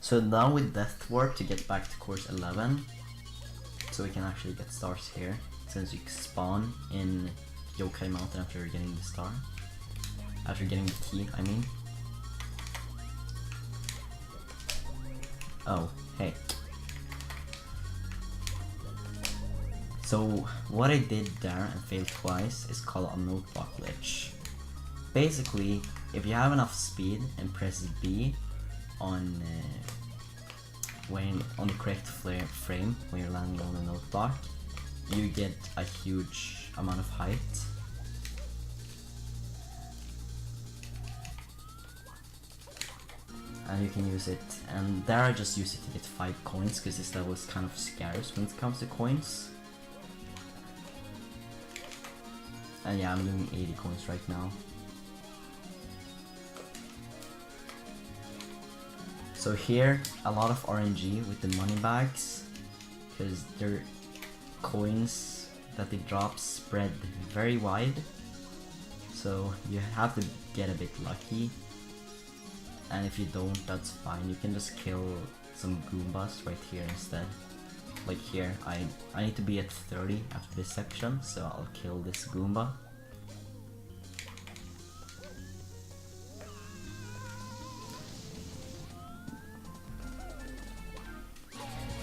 So now with Death Warp to get back to course 11, so we can actually get stars here, since you spawn in Yokai Mountain after getting the star. After getting the key, I mean. Oh, hey. So what I did there and failed twice is called a note block glitch. Basically, if you have enough speed and press B on the correct frame when you're landing on the note block, you get a huge amount of height. And you can use it, and there I just use it to get 5 coins, because this level is kind of scarce when it comes to coins. And yeah, I'm doing 80 coins right now. So here, a lot of RNG with the money bags, because their coins that they drop spread very wide. So you have to get a bit lucky. And if you don't, that's fine. You can just kill some Goombas right here instead. Like here, I need to be at 30 after this section, so I'll kill this Goomba.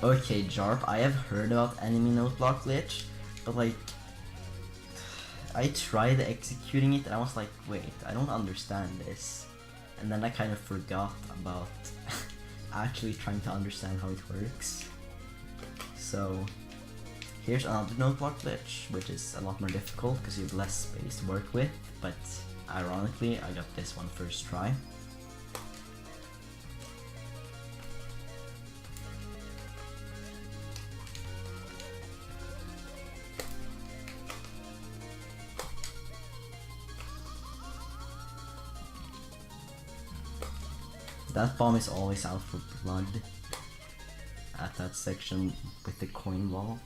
Okay, Jarp, I have heard about enemy note block glitch, but like, I tried executing it and I was like, wait, I don't understand this. And then I kind of forgot about actually trying to understand how it works. So here's another note block glitch, which is a lot more difficult because you have less space to work with, but ironically I got this one first try. That bomb is always out for blood at that section with the coin vault.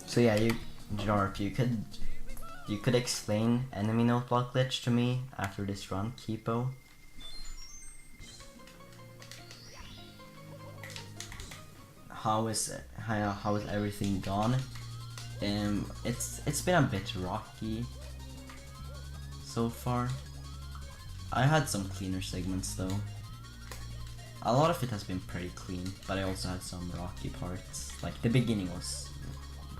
So yeah, Jarp, you could explain enemy note block glitch to me after this run, Kipo. How is everything gone? It's been a bit rocky so far. I had some cleaner segments though. A lot of it has been pretty clean, but I also had some rocky parts. Like the beginning was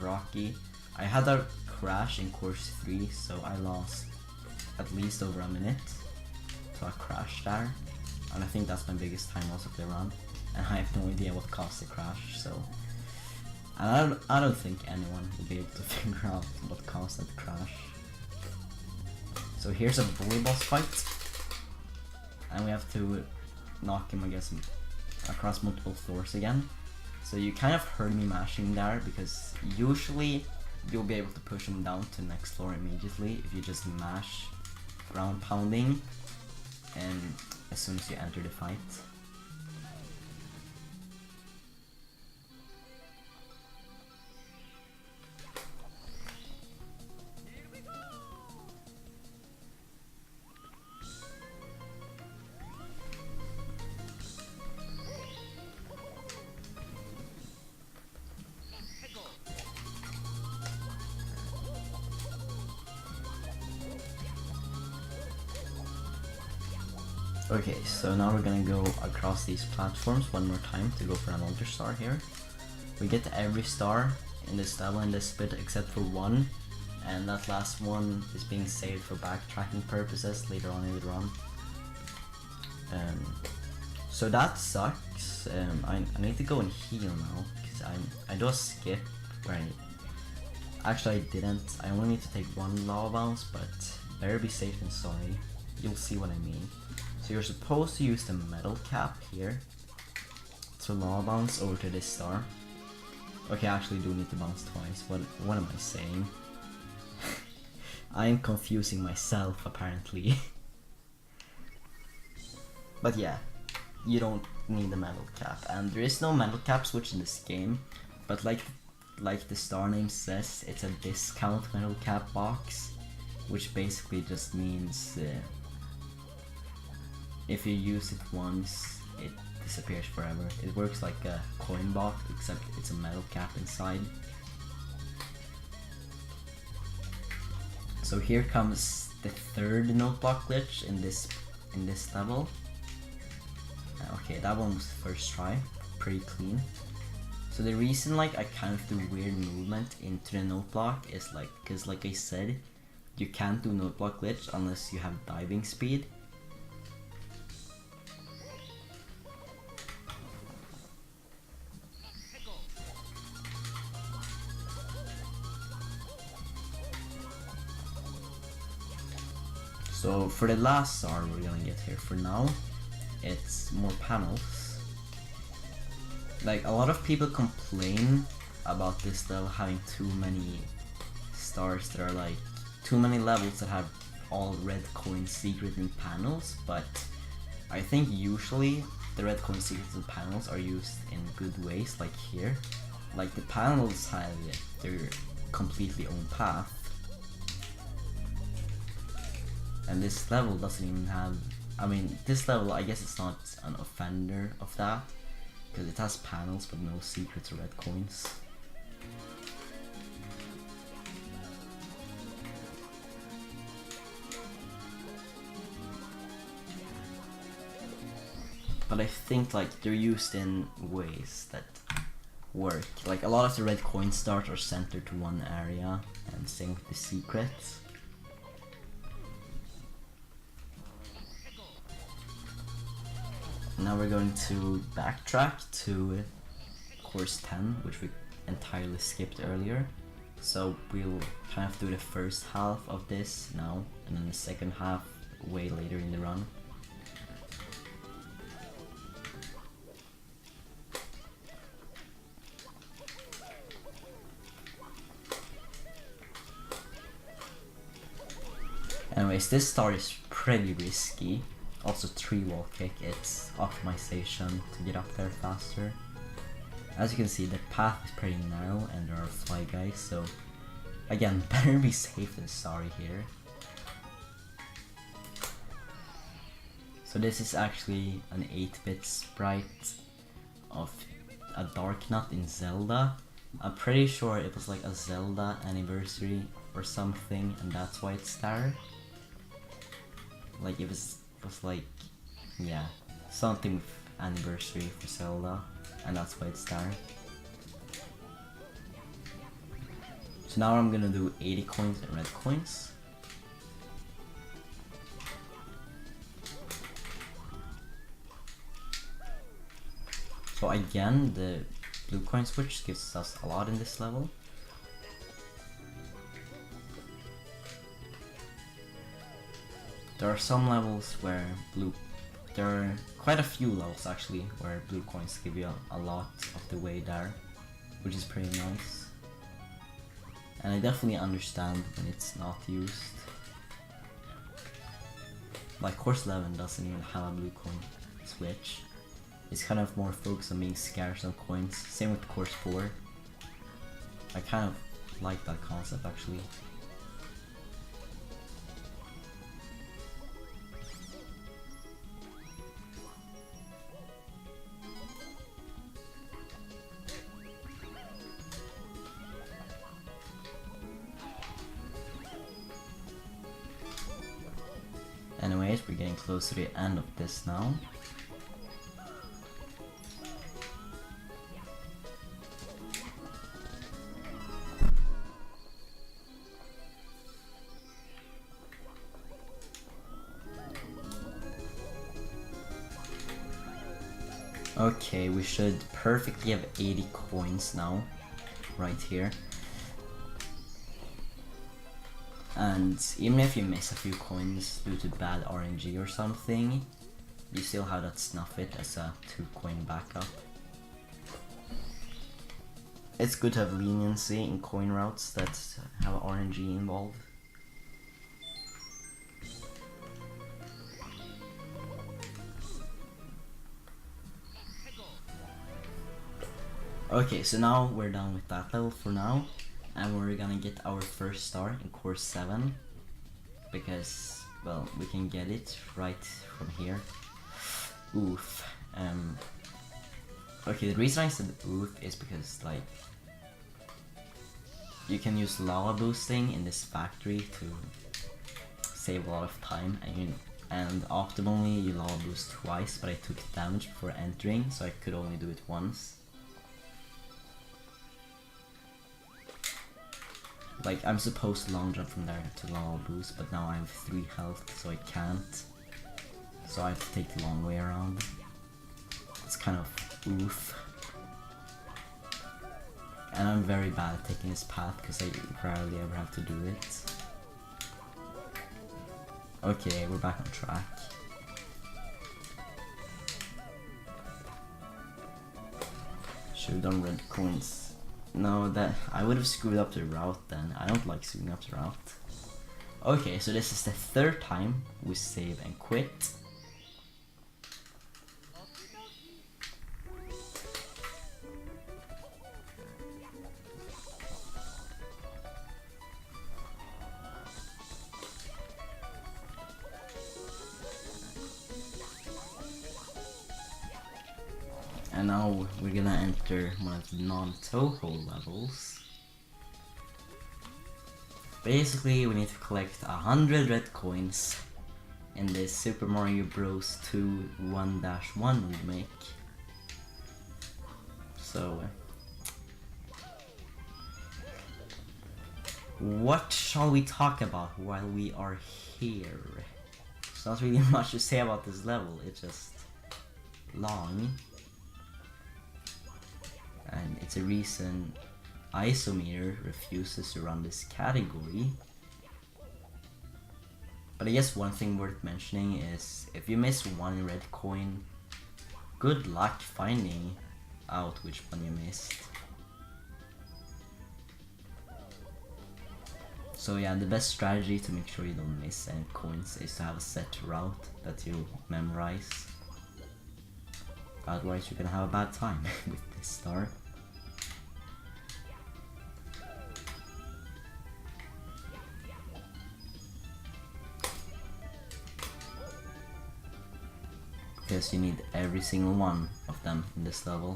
rocky. I had a crash in course 3, so I lost at least over a minute to a crash there, and I think that's my biggest time loss of the run, and I have no idea what caused the crash. So, and I don't think anyone will be able to figure out what caused that crash. So here's a bully boss fight, and we have to knock him, I guess, across multiple floors again. So you kind of heard me mashing there, because usually you'll be able to push him down to the next floor immediately if you just mash ground pounding and as soon as you enter the fight. Okay, so now we're gonna go across these platforms one more time to go for another star here. We get every star in this level in this bit except for one, and that last one is being saved for backtracking purposes later on in the run. So that sucks. I need to go and heal now, because I do a skip where actually I didn't. I only need to take one lava bounce, but better be safe than sorry. You'll see what I mean. So you're supposed to use the metal cap here to lava bounce over to this star. Okay, I actually do need to bounce twice. What am I saying? I am confusing myself apparently. But yeah, you don't need a metal cap, and there is no metal cap switch in this game. But like the star name says, it's a discount metal cap box, which basically just means if you use it once, it disappears forever. It works like a coin box, except it's a metal cap inside. So here comes the third note block glitch in this level. Okay, that one was the first try, pretty clean. So the reason like I kind of do weird movement into the note block is like, because like I said, you can't do note block glitch unless you have diving speed. So for the last star we're gonna get here, for now, it's more panels. Like a lot of people complain about this level having too many stars that are like, too many levels that have all red coin secret and panels, but I think usually the red coin secrets and panels are used in good ways, like here. Like the panels have their completely own path. And this level doesn't even have, I mean, this level, I guess it's not an offender of that, because it has panels but no secrets or red coins. But I think like they're used in ways that work. Like a lot of the red coin stars are centered to one area, and same with the secrets. Now we're going to backtrack to course 10, which we entirely skipped earlier. So we'll kind of do the first half of this now, and then the second half way later in the run. Anyways, this star is pretty risky. Also 3-wall kick, it's optimization to get up there faster. As you can see, the path is pretty narrow and there are fly guys, so again, better be safe than sorry here. So this is actually an 8-bit sprite of a Dark Nut in Zelda. I'm pretty sure it was like a Zelda anniversary or something, and that's why it's there. Like it was like, yeah, something anniversary for Zelda, and that's why it's there. So now I'm gonna do 80 coins and red coins. So again, the blue coin switch gives us a lot in this level. There are some levels where there are quite a few levels actually where blue coins give you a lot of the way there, which is pretty nice. And I definitely understand when it's not used. Like course 11 doesn't even have a blue coin switch. It's kind of more focused on being scarce on coins. Same with course 4. I kind of like that concept actually. Anyways, we're getting close to the end of this now. Okay, we should perfectly have 80 coins now, right here. And even if you miss a few coins due to bad RNG or something, you still have that Snuff It as a 2-coin backup. It's good to have leniency in coin routes that have RNG involved. Okay, so now we're done with that level for now. And we're gonna get our first star in course 7 because, well, we can get it right from here. Oof. Okay, the reason I said oof is because, like, you can use lava boosting in this factory to save a lot of time, and optimally you lava boost twice, but I took damage before entering, so I could only do it once. Like, I'm supposed to long jump from there to lava boost, but now I have 3 health, so I can't. So I have to take the long way around. It's kind of oof. And I'm very bad at taking this path because I rarely ever have to do it. Okay, we're back on track. Should've done red coins. No, that I would have screwed up the route then. I don't like screwing up the route. Okay, so this is the 3rd time we save and quit. And now we're gonna enter one of the non-Toho levels. Basically, we need to collect 100 red coins in this Super Mario Bros. 2 1-1 remake. So, what shall we talk about while we are here? There's not really much to say about this level, it's just long. And it's a reason Isometer refuses to run this category. But I guess one thing worth mentioning is if you miss 1 red coin, good luck finding out which one you missed. So yeah, the best strategy to make sure you don't miss any coins is to have a set route that you memorize. Otherwise you're gonna have a bad time with this star. Because you need every single one of them in this level.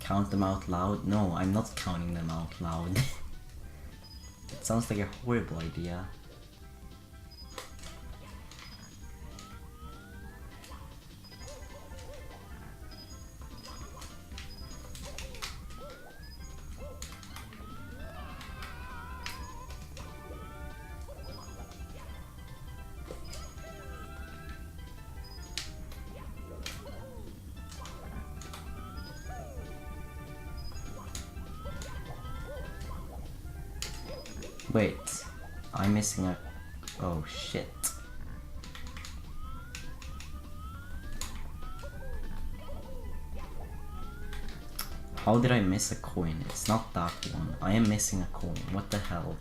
Count them out loud? No, I'm not counting them out loud. It sounds like a horrible idea. Wait, I'm missing a... Oh shit. How did I miss a coin? It's not that one. I am missing a coin. What the hell?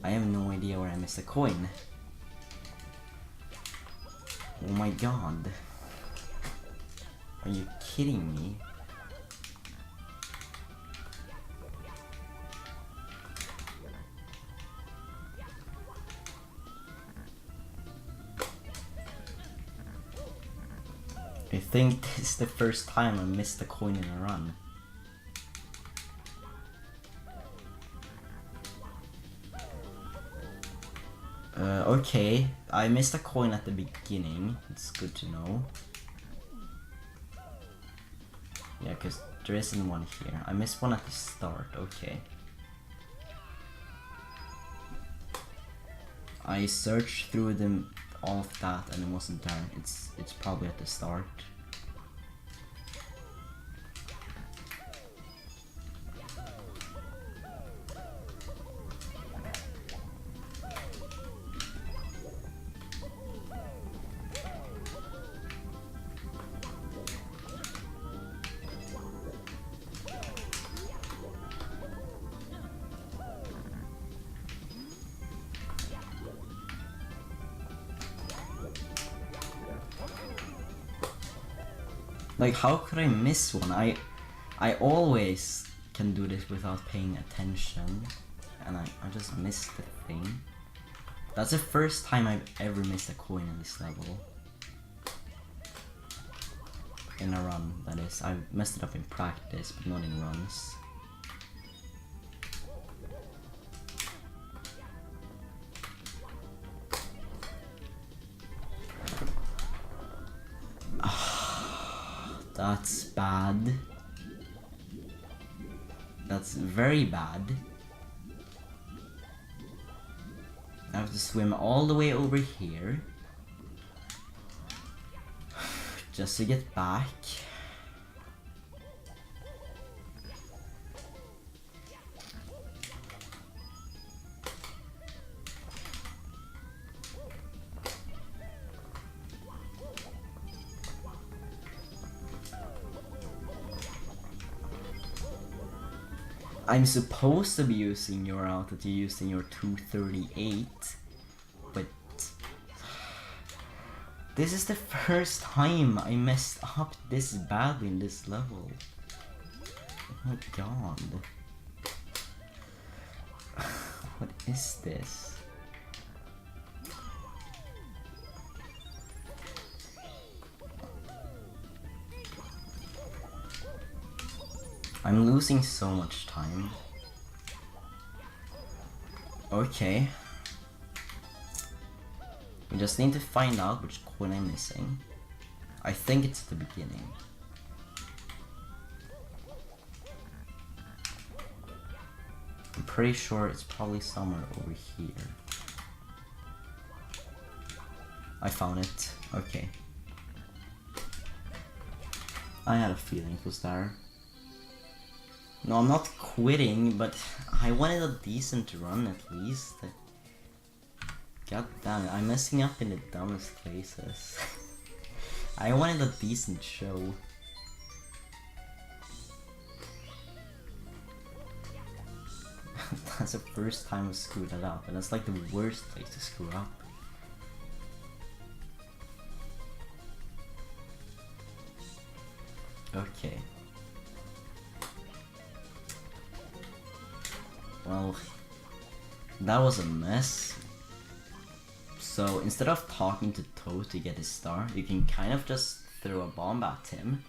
I have no idea where I missed a coin. Oh my god. Are you kidding me? I think this is the first time I missed a coin in a run. Okay, I missed a coin at the beginning. It's good to know. Yeah, because there isn't one here. I missed one at the start, okay. I searched through them, all of that, and it wasn't there. It's probably at the start. Like, how could I miss one? I always can do this without paying attention, and I just missed the thing. That's the first time I've ever missed a coin in this level. In a run, that is. I've messed it up in practice, but not in runs. That's bad. That's very bad. I have to swim all the way over here just to get back. I'm supposed to be using your altitude, using your 238, but this is the first time I messed up this badly in this level. Oh my god. What is this? I'm losing so much time. Okay. We just need to find out which coin I'm missing. I think it's at the beginning. I'm pretty sure it's probably somewhere over here. I found it. Okay. I had a feeling it was there. No, I'm not quitting, but I wanted a decent run at least. God damn it, I'm messing up in the dumbest places. I wanted a decent show. That's the first time I screwed that up, and that's like the worst place to screw up. Okay. Well, that was a mess. So instead of talking to Toad to get his star, you can kind of just throw a bomb at him.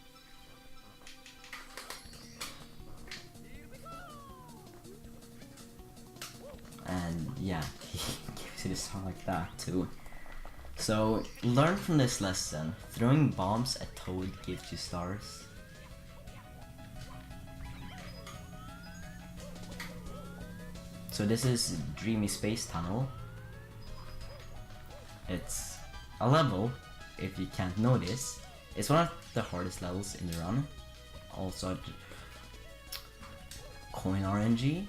And yeah, he gives you the star like that too. So learn from this lesson. Throwing bombs at Toad gives you stars. So this is Dreamy Space Tunnel. It's a level, if you can't notice. It's one of the hardest levels in the run. Also, coin RNG.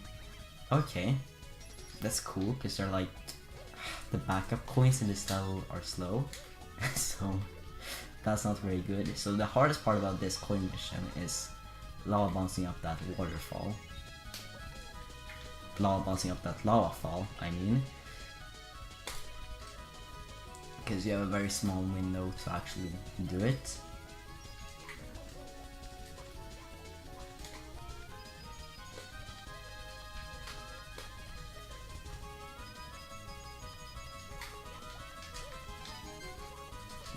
Okay, that's cool because they're like the backup coins in this level are slow, so that's not very good. So the hardest part about this coin mission is lava bouncing up that waterfall. Lava bouncing up that lava fall, I mean. Because you have a very small window to actually do it.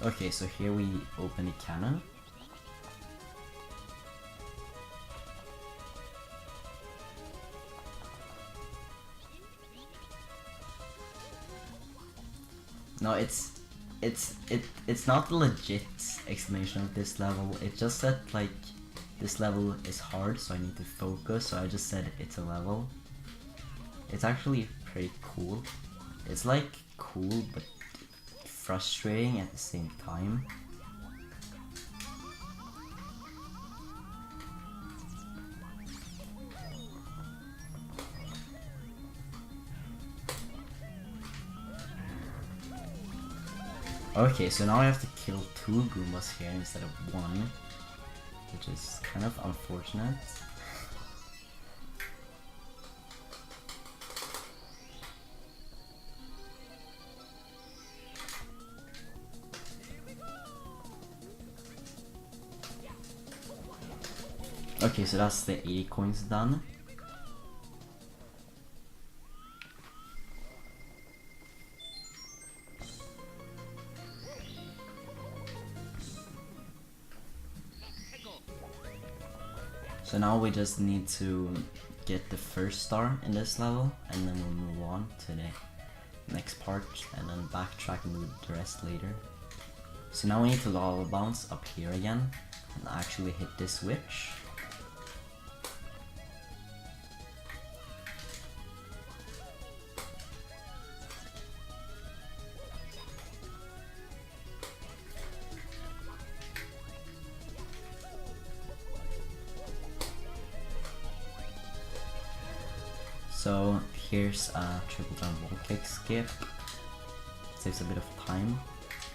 Okay, so here we open the cannon. No, it's not the legit explanation of this level. It just said like this level is hard, so I need to focus. So I just said it's a level. It's actually pretty cool. It's like cool but frustrating at the same time. Okay, so now I have to kill 2 Goombas here instead of 1, which is kind of unfortunate. Okay, so that's the 80 coins done. So now we just need to get the first star in this level, and then we'll move on to the next part, and then backtrack and do the rest later. So now we need to lava bounce up here again, and actually hit this switch. So here's a triple jump wall kick skip. Saves a bit of time.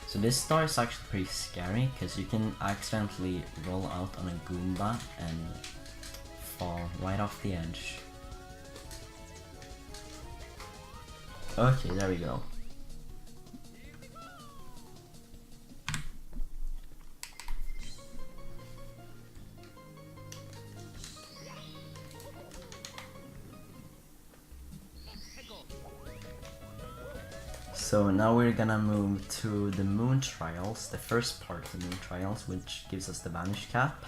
So this star is actually pretty scary because you can accidentally roll out on a Goomba and fall right off the edge. Okay, there we go. So now we're gonna move to the moon trials, the first part of the moon trials, which gives us the vanish cap,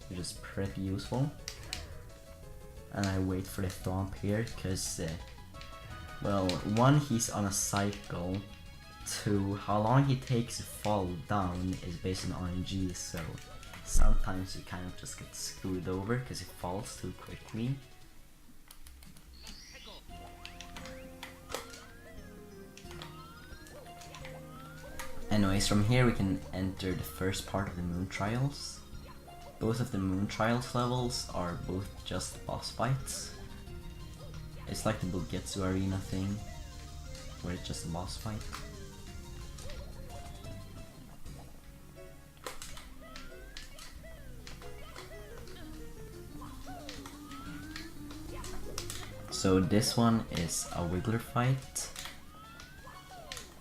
which is pretty useful. And I wait for the thwomp here, because, well, 1, he's on a cycle, 2, how long he takes to fall down is based on RNG, so sometimes you kind of just get screwed over because he falls too quickly. Anyways, from here we can enter the first part of the moon trials. Both of the moon trials levels are both just boss fights. It's like the Bugetsu arena thing, where it's just a boss fight. So this one is a Wiggler fight,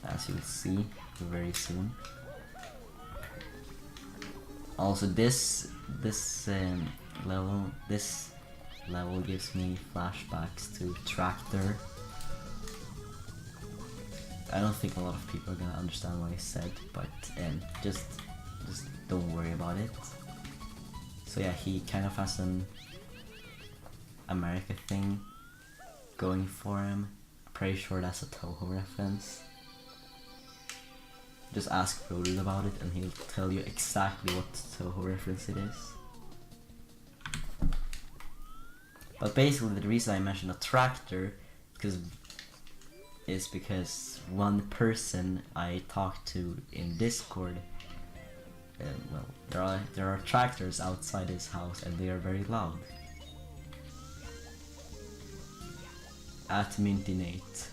as you'll see very soon. Also, this level gives me flashbacks to Tractor. I don't think a lot of people are gonna understand what I said, but just don't worry about it. So yeah, he kind of has an America thing going for him. Pretty sure that's a Toho reference. Just ask Rodel about it and he'll tell you exactly what Toho reference it is. But basically the reason I mentioned a tractor is because one person I talked to in Discord well, there are tractors outside his house and they are very loud. At Minty Nate.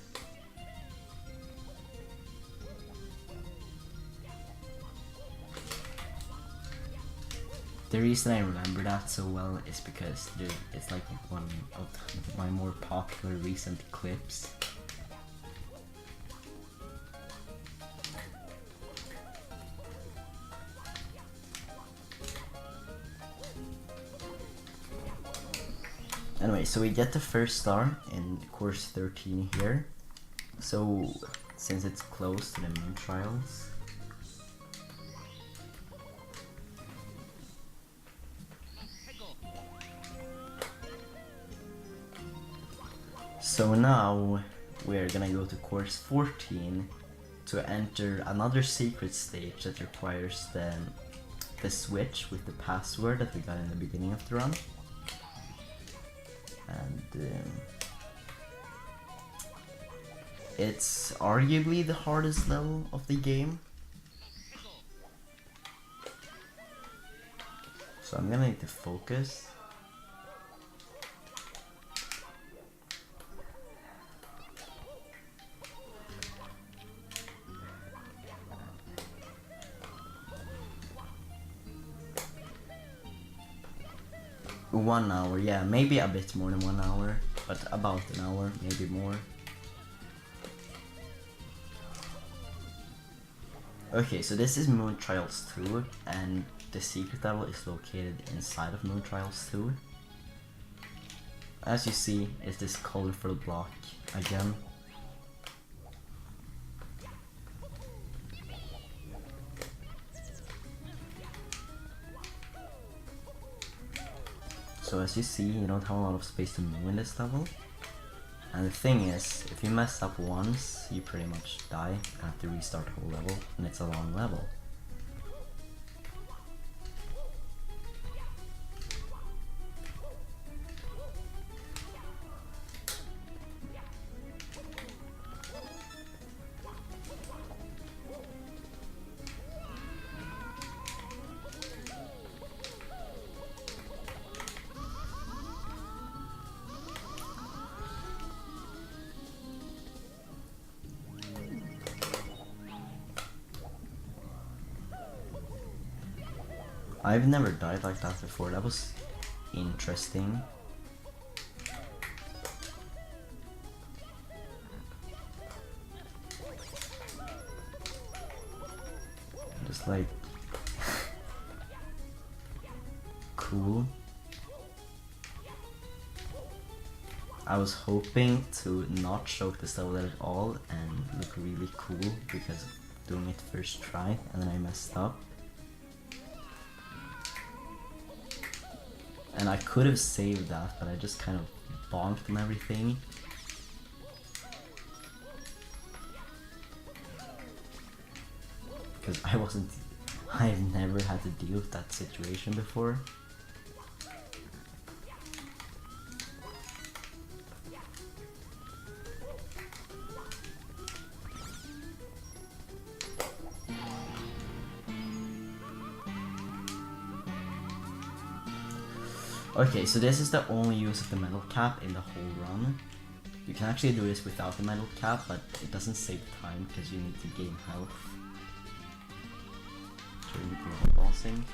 The reason I remember that so well is because it's like one of my more popular recent clips. Anyway, so we get the first star in course 13 here. So since it's close to the moon trials, so now we're gonna go to course 14 to enter another secret stage that requires the switch with the password that we got in the beginning of the run. And it's arguably the hardest level of the game. So I'm gonna need to focus. One hour, yeah, maybe a bit more than 1 hour, but about an hour, maybe more. Okay, so this is Moon Trials 2, and the secret level is located inside of Moon Trials 2. As you see, it's this colorful block again. So as you see, you don't have a lot of space to move in this level. And the thing is, if you mess up once, you pretty much die and have to restart the whole level, and it's a long level. I've never died like that before, that was interesting. Just like cool. I was hoping to not choke this level at all and look really cool because doing it first try, and then I messed up. And I could have saved that, but I just kind of bonked and everything. Because I've never had to deal with that situation before. Okay, so this is the only use of the metal cap in the whole run. You can actually do this without the metal cap, but it doesn't save time because you need to gain health during the bossing.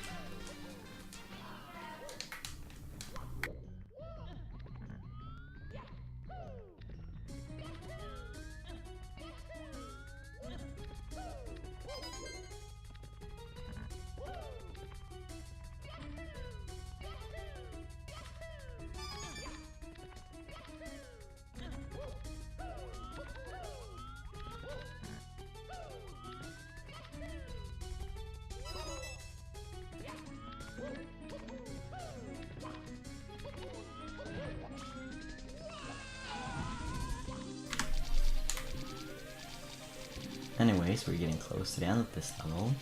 Anyways, we're getting close to the end of this level.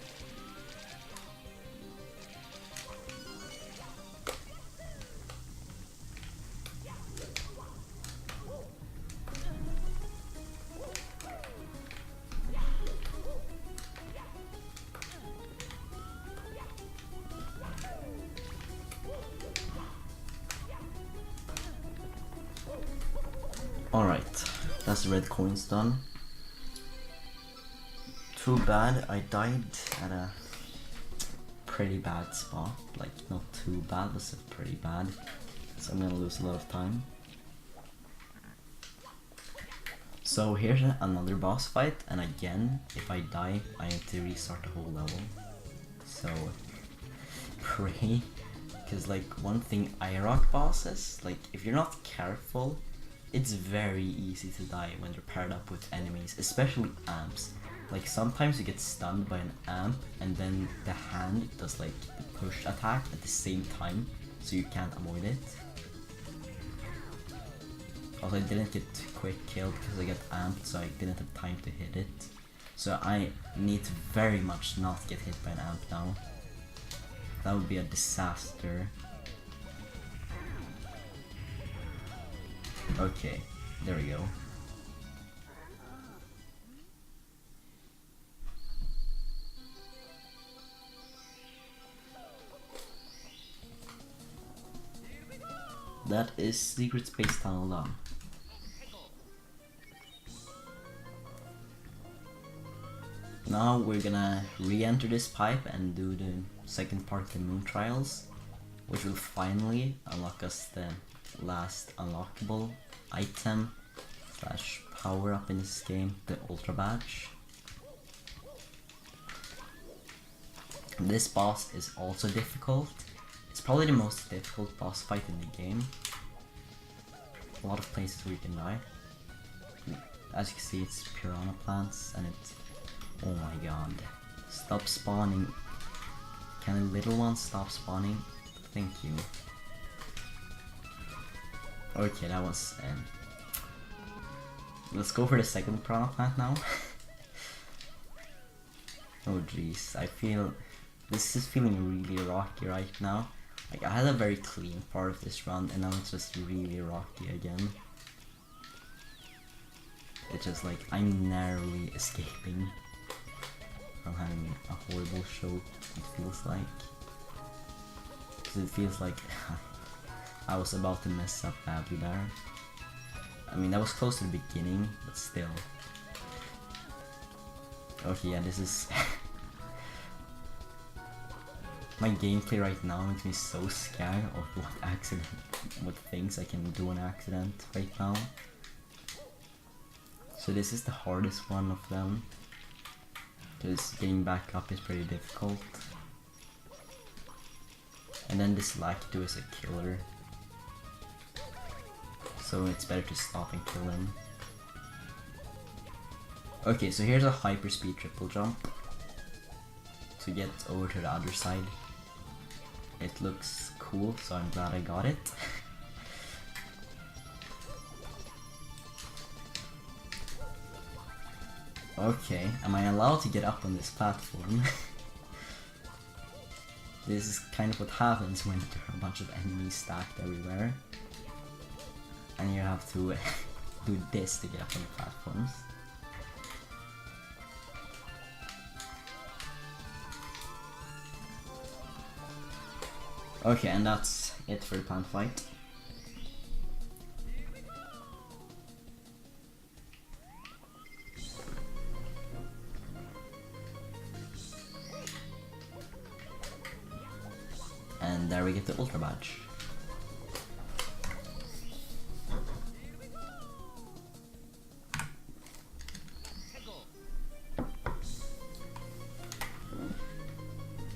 Alright, that's the red coins done. Too bad I died at a pretty bad spot. Like, not too bad, but still pretty bad. So I'm gonna lose a lot of time. So here's another boss fight, and again, if I die, I have to restart the whole level. So, pray. Because like, one thing IROC bosses, like, if you're not careful, it's very easy to die when they're paired up with enemies, especially amps. Like, sometimes you get stunned by an amp, and then the hand does like the push attack at the same time, so you can't avoid it. Also, I didn't get quick killed because I got amped, so I didn't have time to hit it. So I need to very much not get hit by an amp now. That would be a disaster. Okay, there we go. That is Secret Space Tunnel done. Now we're gonna re-enter this pipe and do the second part of the moon trials, which will finally unlock us the last unlockable item slash power up in this game, the Ultra Badge. This boss is also difficult. It's probably the most difficult boss fight in the game. A lot of places where you can die. As you can see, it's piranha plants and it's... oh my god. Stop spawning. Can the little ones stop spawning? Thank you. Okay, that was... let's go for the second piranha plant now. Oh jeez, I feel... this is feeling really rocky right now. Like, I had a very clean part of this run, and now it's just really rocky again. It's just like, I'm narrowly escaping from having a horrible show, it feels like. Because it feels like I was about to mess up badly there. I mean, that was close to the beginning, but still. Okay, yeah, this is... my gameplay right now makes me so scared of what things I can do on accident right now. So this is the hardest one of them, because getting back up is pretty difficult. And then this Lakitu is a killer, so it's better to stop and kill him. Okay, so here's a hyperspeed triple jump to get over to the other side. It looks cool, so I'm glad I got it. Okay, am I allowed to get up on this platform? This is kind of what happens when there are a bunch of enemies stacked everywhere. And you have to do this to get up on the platforms. Okay, and that's it for the plant fight. And there we get the Ultra Badge.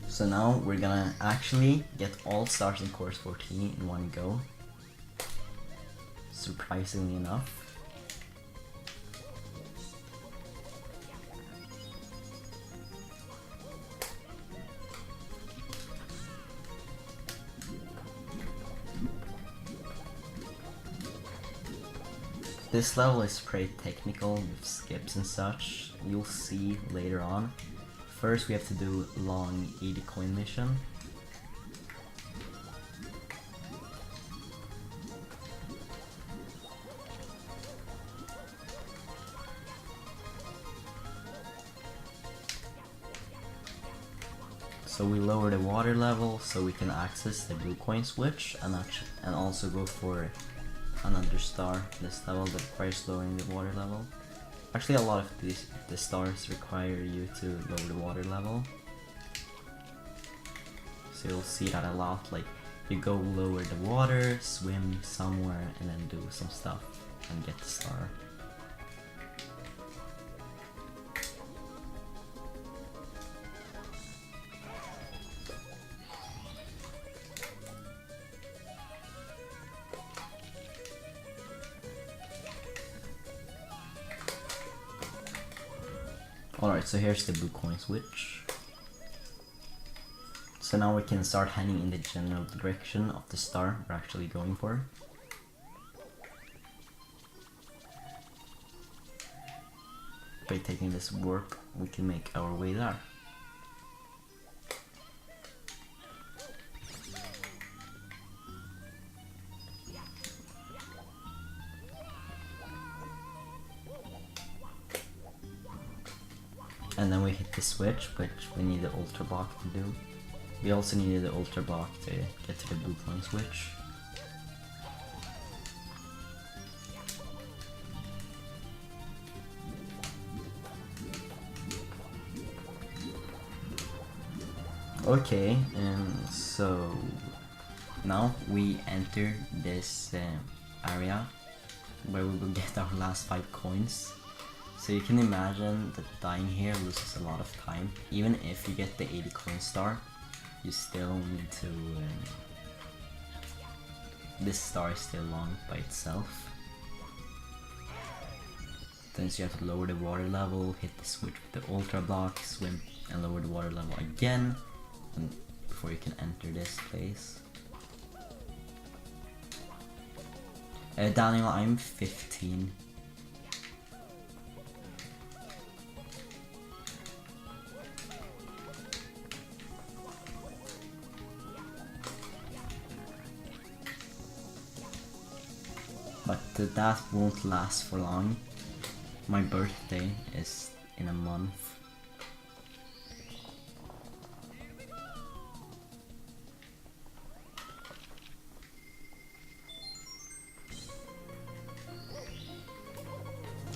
So now we're gonna actually get all stars in course 14 in one go. Surprisingly enough. This level is pretty technical with skips and such. You'll see later on. First we have to do long 80 coin mission. So we lower the water level so we can access the blue coin switch and also go for another star this level that requires lowering the water level. Actually, a lot of the stars require you to lower the water level. So you'll see that a lot, like you go lower the water, swim somewhere, and then do some stuff and get the star. Alright, so here's the blue coin switch. So now we can start heading in the general direction of the star we're actually going for. By taking this warp, we can make our way there. And then we hit the switch, which we need the ultra block to do. We also needed the ultra block to get to the blue coin switch. Okay, and so now we enter this area where we will get our last 5 coins. So you can imagine that dying here loses a lot of time. Even if you get the 80 coin star, you still need to... this star is still long by itself. Then you have to lower the water level, hit the switch with the ultra block, swim and lower the water level again, and before you can enter this place. Daniel, I'm 15. But that won't last for long. My birthday is in a month.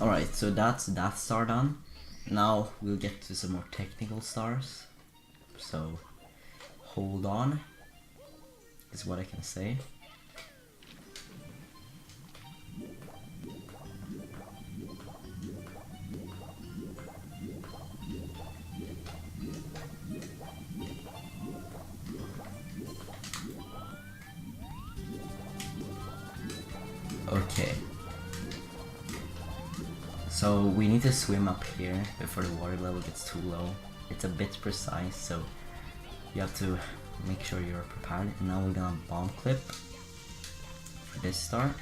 Alright, so that's that star done. Now we'll get to some more technical stars. So hold on, is what I can say. Okay, so we need to swim up here before the water level gets too low. It's a bit precise, so you have to make sure you're prepared. And now we're gonna bomb clip for this star.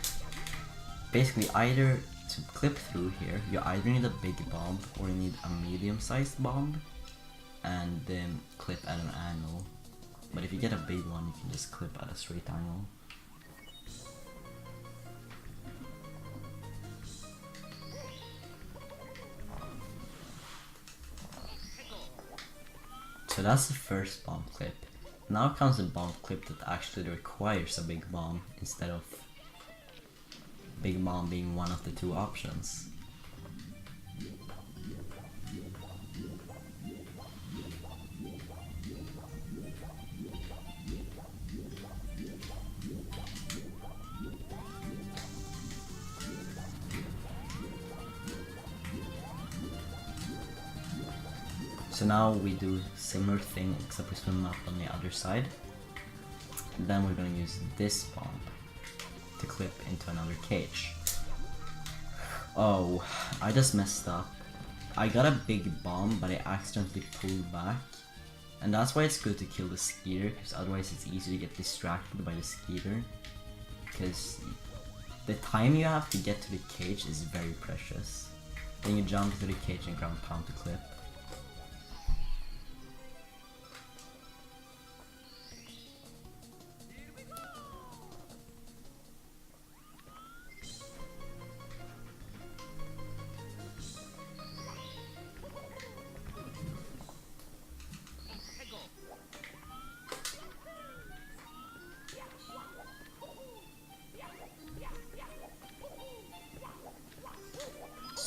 Basically, either to clip through here, you either need a big bomb or you need a medium-sized bomb and then clip at an angle. But if you get a big one, you can just clip at a straight angle. So that's the first bomb clip. Now comes the bomb clip that actually requires a big bomb instead of big bomb being one of the 2 options. So now we do similar thing, except we swim up on the other side. Then we're gonna use this bomb to clip into another cage. Oh, I just messed up. I got a big bomb, but I accidentally pulled back. And that's why it's good to kill the skeeter, because otherwise it's easy to get distracted by the skeeter. Because the time you have to get to the cage is very precious. Then you jump into the cage and ground pound to clip.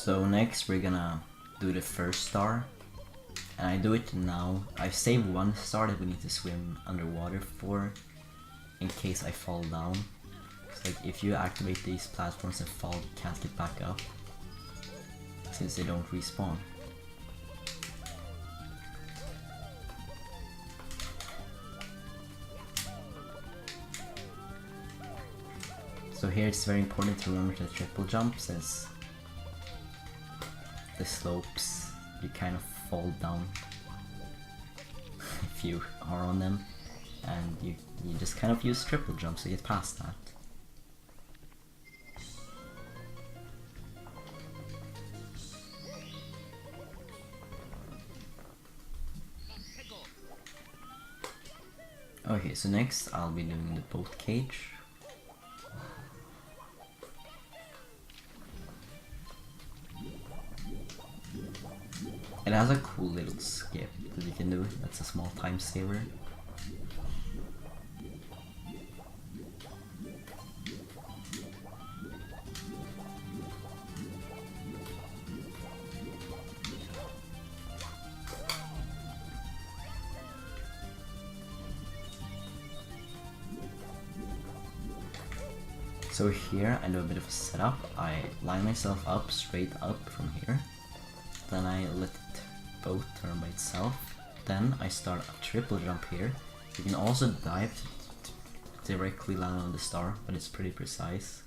So next we're gonna do the first star, and I do it now. I save 1 star that we need to swim underwater for, in case I fall down. It's like if you activate these platforms and fall, you can't get back up, since they don't respawn. So here it's very important to remember to triple jump, since the slopes, you kind of fall down if you are on them, and you just kind of use triple jumps to get past that. Okay, so next I'll be doing the boat cage. It has a cool little skip that you can do, that's a small time saver. So here I do a bit of a setup. I line myself up straight up from here. Then I let it boat turn by itself. Then I start a triple jump here. You can also dive to directly land on the star, but it's pretty precise.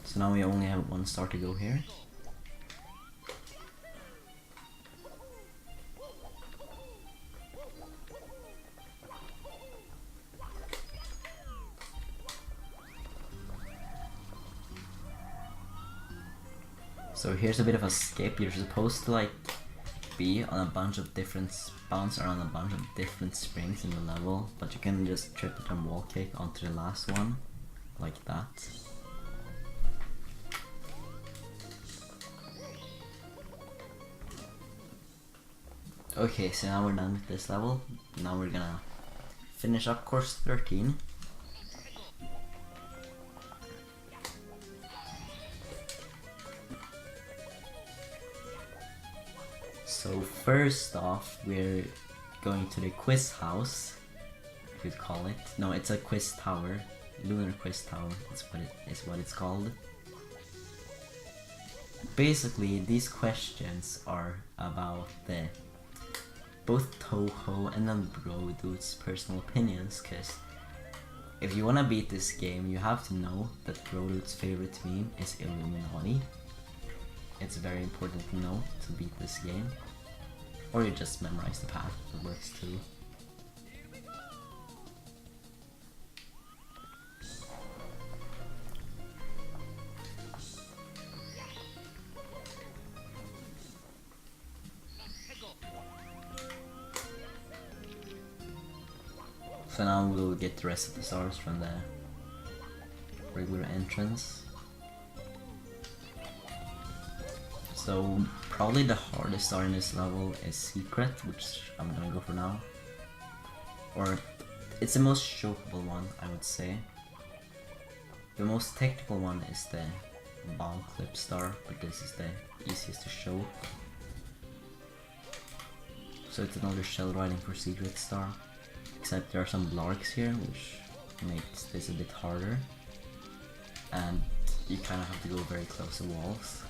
So now we only have 1 star to go here. So here's a bit of a skip. You're supposed to like be on a bunch of different bounce around a bunch of different springs in the level, but you can just triple jump wall kick onto the last one, like that. Okay, so now we're done with this level. Now we're gonna finish up course 13. So first off, we're going to the quiz house, if you'd call it. No, it's a quiz tower. Lunar quiz tower is what it's called. Basically, these questions are about both Toho and then Brodude's personal opinions, because if you want to beat this game, you have to know that Brodude's favorite meme is Illuminati. It's very important to know to beat this game. Or you just memorize the path, that works too. So now we'll get the rest of the stars from the regular entrance. So probably the hardest star in this level is Secret, which I'm gonna go for now. Or it's the most chokeable one, I would say. The most technical one is the ball clip star, but this is the easiest to show. So it's another shell riding for Secret star, except there are some blarks here, which makes this a bit harder. And you kind of have to go very close to walls.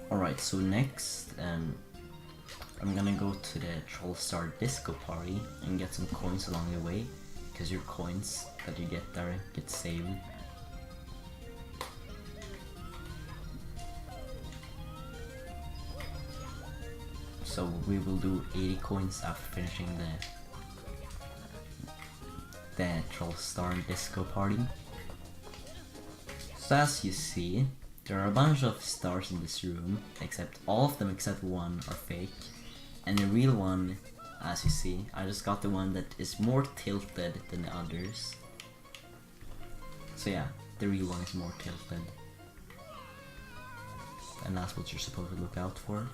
Alright, so next I'm gonna go to the Troll Star Disco Party and get some coins along the way, because your coins that you get there get saved. So we will do 80 coins after finishing the Troll Star Disco Party. So as you see, there are a bunch of stars in this room, except all of them except one are fake. And the real one, as you see, I just got the one that is more tilted than the others. So yeah, the real one is more tilted. And that's what you're supposed to look out for.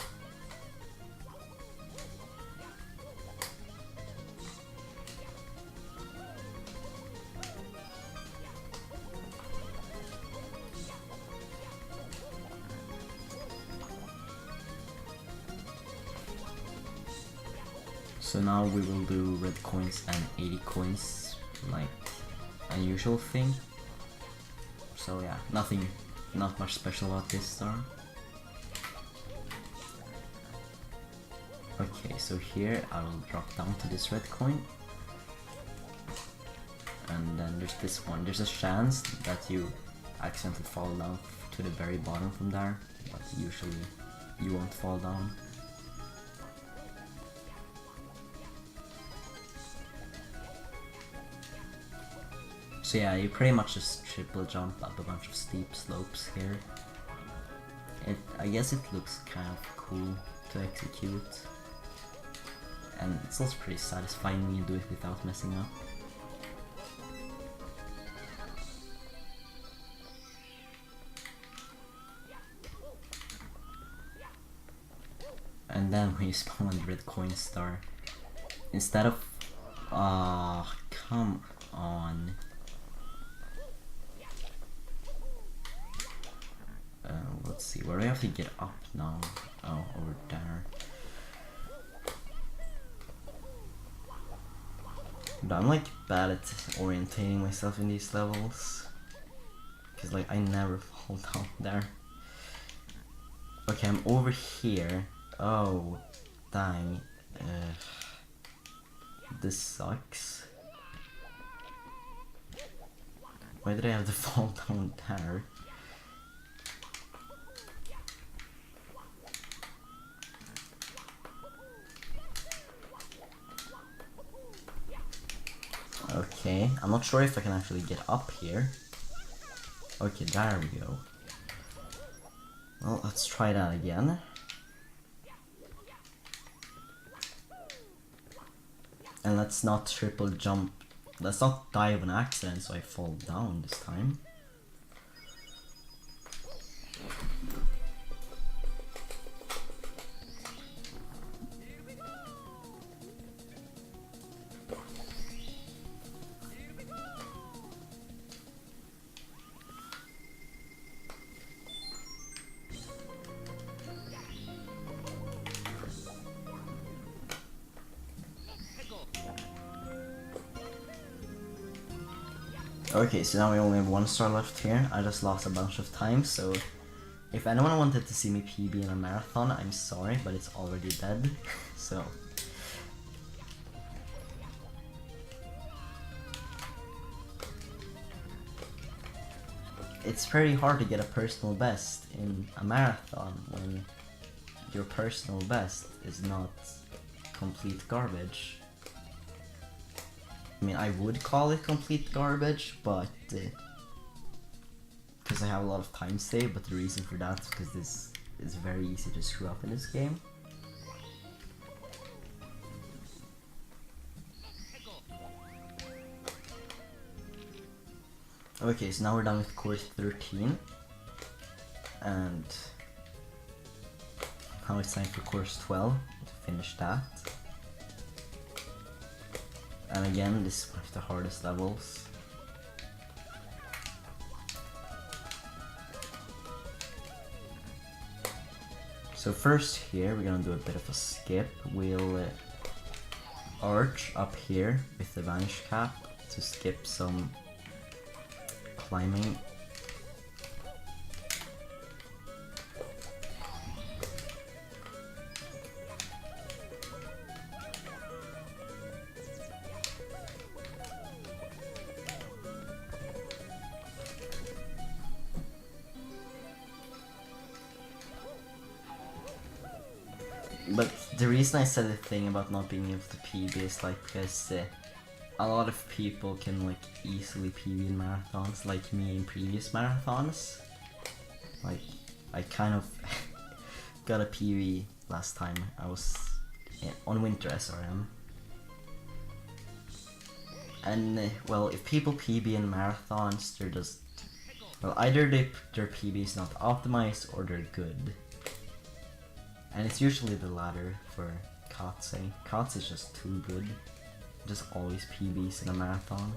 So now we will do red coins and 80 coins, like unusual thing. So yeah, not much special about this star. Okay, so here I will drop down to this red coin. And then there's this one. There's a chance that you accidentally fall down to the very bottom from there, but usually you won't fall down. So yeah, you pretty much just triple jump up a bunch of steep slopes here. I guess it looks kind of cool to execute. And it's also pretty satisfying when you do it without messing up. And then when you spawn on the red coin star, instead of come on. Let's see, where do I have to get up now? Oh, over there. But I'm like bad at orientating myself in these levels. Cause like I never fall down there. Okay, I'm over here. Oh, dang. This sucks. Why did I have to fall down there? Okay, I'm not sure if I can actually get up here. Okay, there we go. Well, let's try that again. And let's not triple jump. Let's not die of an accident so I fall down this time. Okay, so now we only have one star left here. I just lost a bunch of time, so if anyone wanted to see me PB in a marathon, I'm sorry, but it's already dead, so. It's very hard to get a personal best in a marathon when your personal best is not complete garbage. I mean, I would call it complete garbage, but because I have a lot of time saved, but the reason for that is because this is very easy to screw up in this game. Okay, so now we're done with course 13, and now it's time for course 12 to finish that. And again, this is one of the hardest levels. So first here, we're gonna do a bit of a skip. We'll arch up here with the vanish cap to skip some climbing. But the reason I said the thing about not being able to PB is like because a lot of people can like easily PB in marathons, like me in previous marathons. Like, I kind of got a PB last time I was on Winter SRM. And well, if people PB in marathons, they're just, well, either their PB is not optimized or they're good. And it's usually the latter for Katse. Katse is just too good. Just always PBs in a marathon.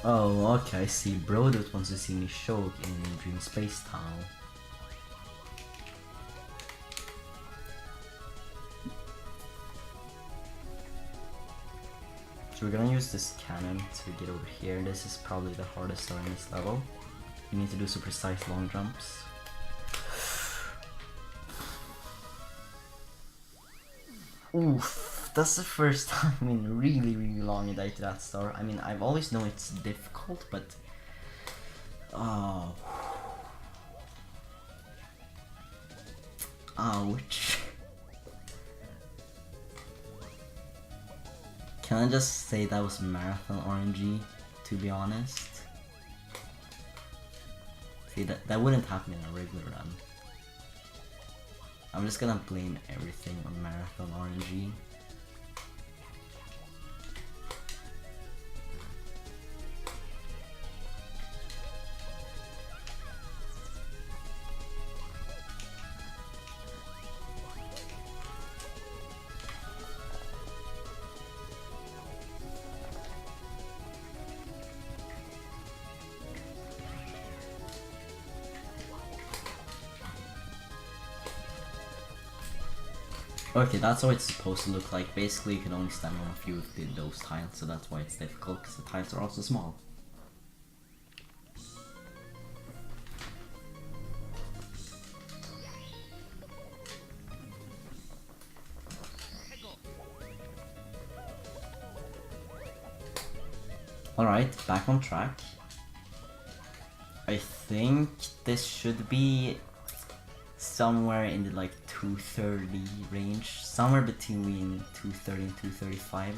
Oh, okay, I see. Brodot wants to see me choke in Dream Space Tunnel. So we're gonna use this cannon to get over here. This is probably the hardest star in this level. You need to do some precise long jumps. Oof, that's the first time in a really long I died to that star. I mean, I've always known it's difficult, but oh, ouch. Can I just say that was marathon RNG, to be honest? See, that wouldn't happen in a regular run. I'm just gonna blame everything on marathon RNG. Okay, that's how it's supposed to look like. Basically, you can only stand on a few of those tiles, so that's why it's difficult, because the tiles are also small. Alright, back on track. I think this should be somewhere in the like 230 range, somewhere between 230 and 235.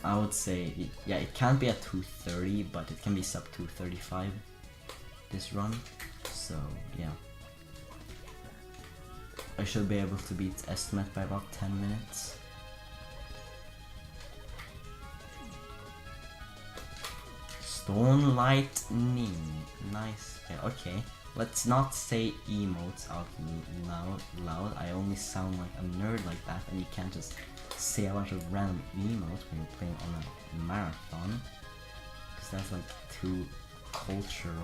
I would say, yeah, it can't be at 230, but it can be sub 235 this run, so yeah. I should be able to beat estimate by about 10 minutes. Stone Lightning, nice. Okay, let's not say emotes out loud. I only sound like a nerd like that, and you can't just say a bunch of random emotes when you're playing on a marathon, because that's like too cultural.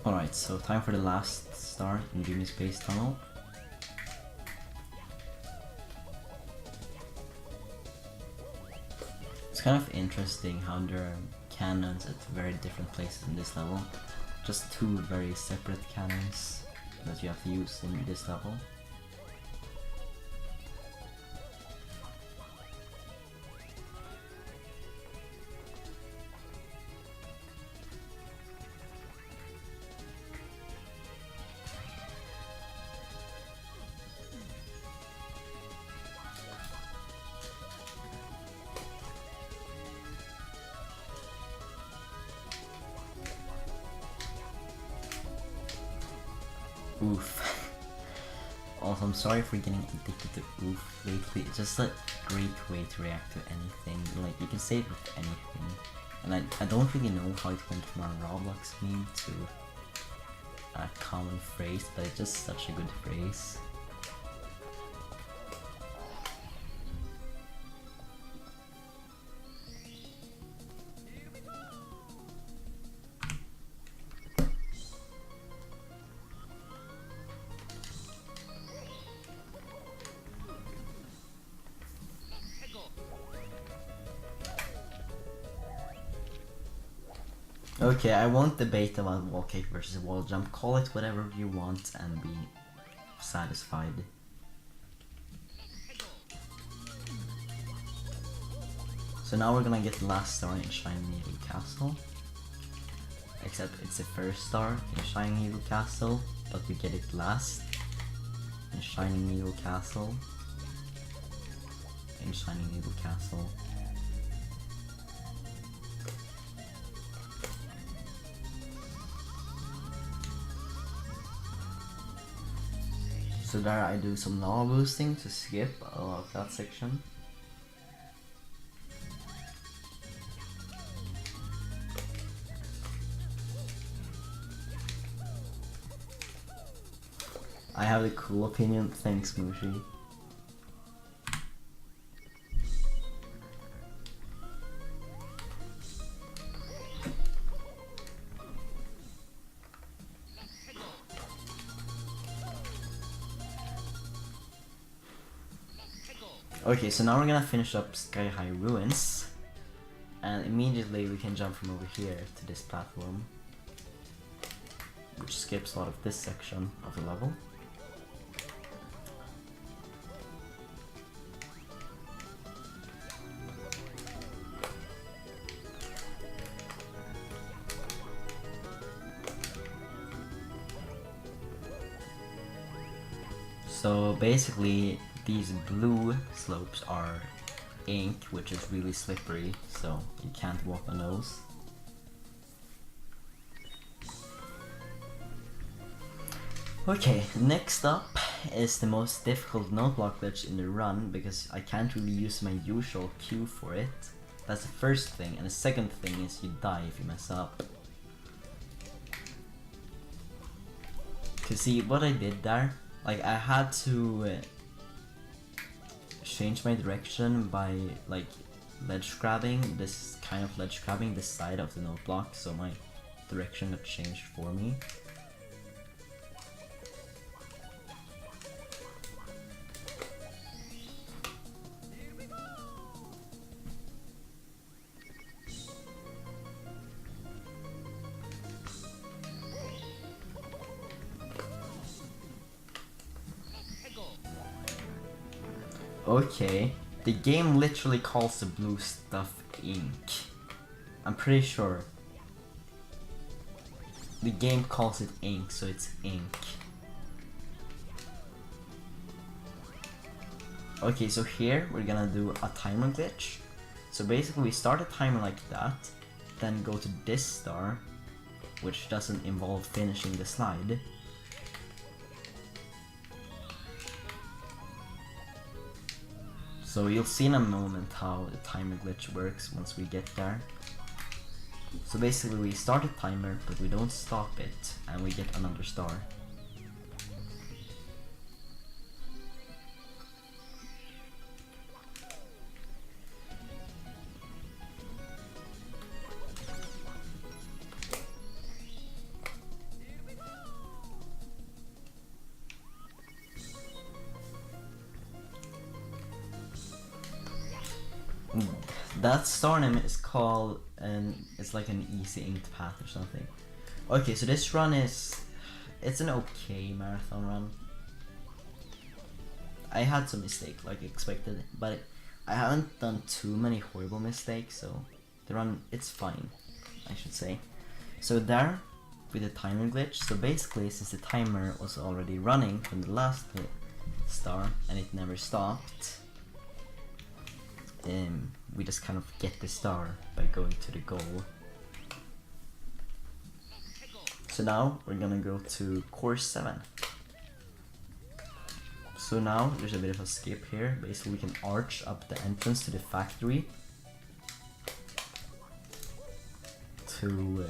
Alright, so time for the last star in Dreamy Space Tunnel. It's kind of interesting how there are cannons at very different places in this level. Just two very separate cannons that you have to use in this level. Oof. Also, I'm sorry for getting addicted to oof lately. It's just a great way to react to anything. Like, you can say it with anything. And I don't really know how it went from a Roblox meme to a common phrase, but it's just such a good phrase. Okay, I won't debate about wall kick versus wall jump. Call it whatever you want and be satisfied. So now we're gonna get the last star in Shiny Needle Castle. Except it's the first star in Shiny Needle Castle, but we get it last in Shiny Needle Castle. In Shiny Needle Castle. So there I do some lava boosting to skip a lot of that section. I have a cool opinion, thanks Mushi. Okay, so now we're gonna finish up Sky High Ruins, and immediately we can jump from over here to this platform, which skips a lot of this section of the level. So basically, these blue slopes are ink, which is really slippery, so you can't walk on those. Okay, next up is the most difficult note block glitch in the run, because I can't really use my usual Q for it. That's the first thing, and the second thing is you die if you mess up. To see what I did there, like I had to change my direction by like ledge grabbing, this kind of ledge grabbing the side of the note block, so my direction got changed for me. Okay, the game literally calls the blue stuff ink. I'm pretty sure. The game calls it ink, so it's ink. Okay, so here we're gonna do a timer glitch. So basically we start a timer like that, then go to this star, which doesn't involve finishing the slide. So you'll see in a moment how the timer glitch works once we get there. So basically we start a timer, but we don't stop it, and we get another star. That star name is called, and it's like an easy inked path or something. Okay, so this run it's an okay marathon run. I had some mistakes like expected, but I haven't done too many horrible mistakes, so the run, it's fine, I should say. So there, with the timer glitch, so basically since the timer was already running from the last star and it never stopped, we just kind of get the star by going to the goal. So now we're gonna go to course 7. So now there's a bit of a skip here. Basically we can arch up the entrance to the factory to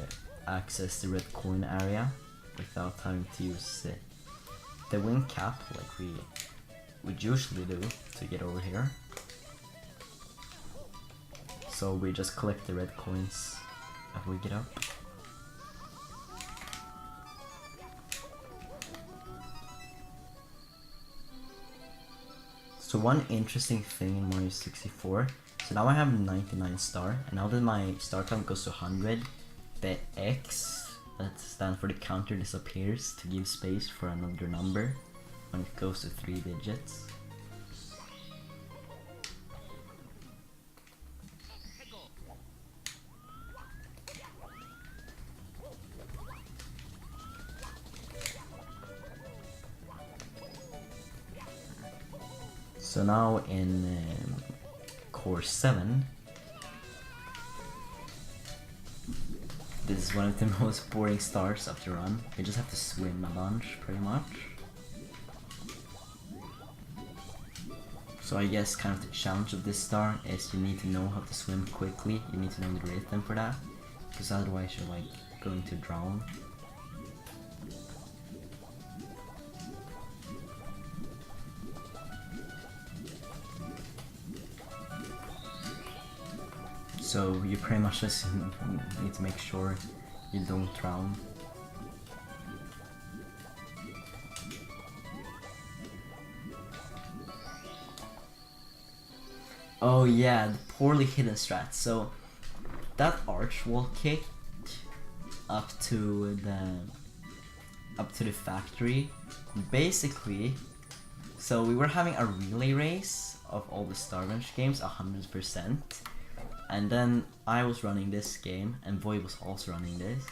access the red coin area without having to use the wing cap like we would usually do to get over here. So we just collect the red coins as we get up. So one interesting thing in Mario 64, so now I have 99 star, and now that my star count goes to 100, the X that stands for the counter disappears to give space for another number when it goes to 3 digits. So now in Core 7, this is one of the most boring stars of the run. You just have to swim a bunch, pretty much. So I guess kind of the challenge of this star is you need to know how to swim quickly. You need to know the rhythm for that, because otherwise you're like going to drown. So you pretty much just need to make sure you don't drown. Oh yeah, the poorly hidden strat. So that arch wall kick up to the factory, basically. So we were having a relay race of all the Starbench games, 100%. And then I was running this game, and Void was also running this.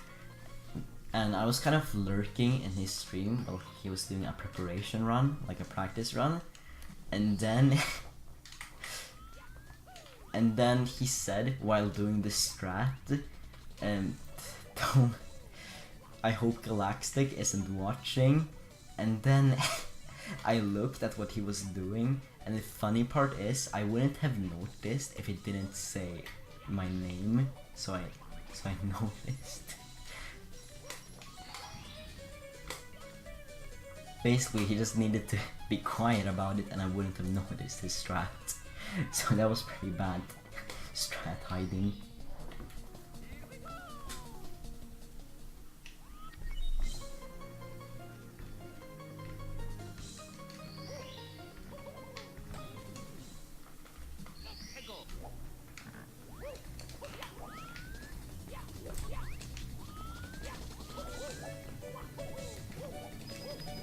And I was kind of lurking in his stream while he was doing a preparation run, like a practice run. And then and then he said while doing the strat, I hope Galaxtic isn't watching. And then I looked at what he was doing, and the funny part is I wouldn't have noticed if it didn't say my name, so I noticed. Basically he just needed to be quiet about it and I wouldn't have noticed his strat. So that was pretty bad strat hiding.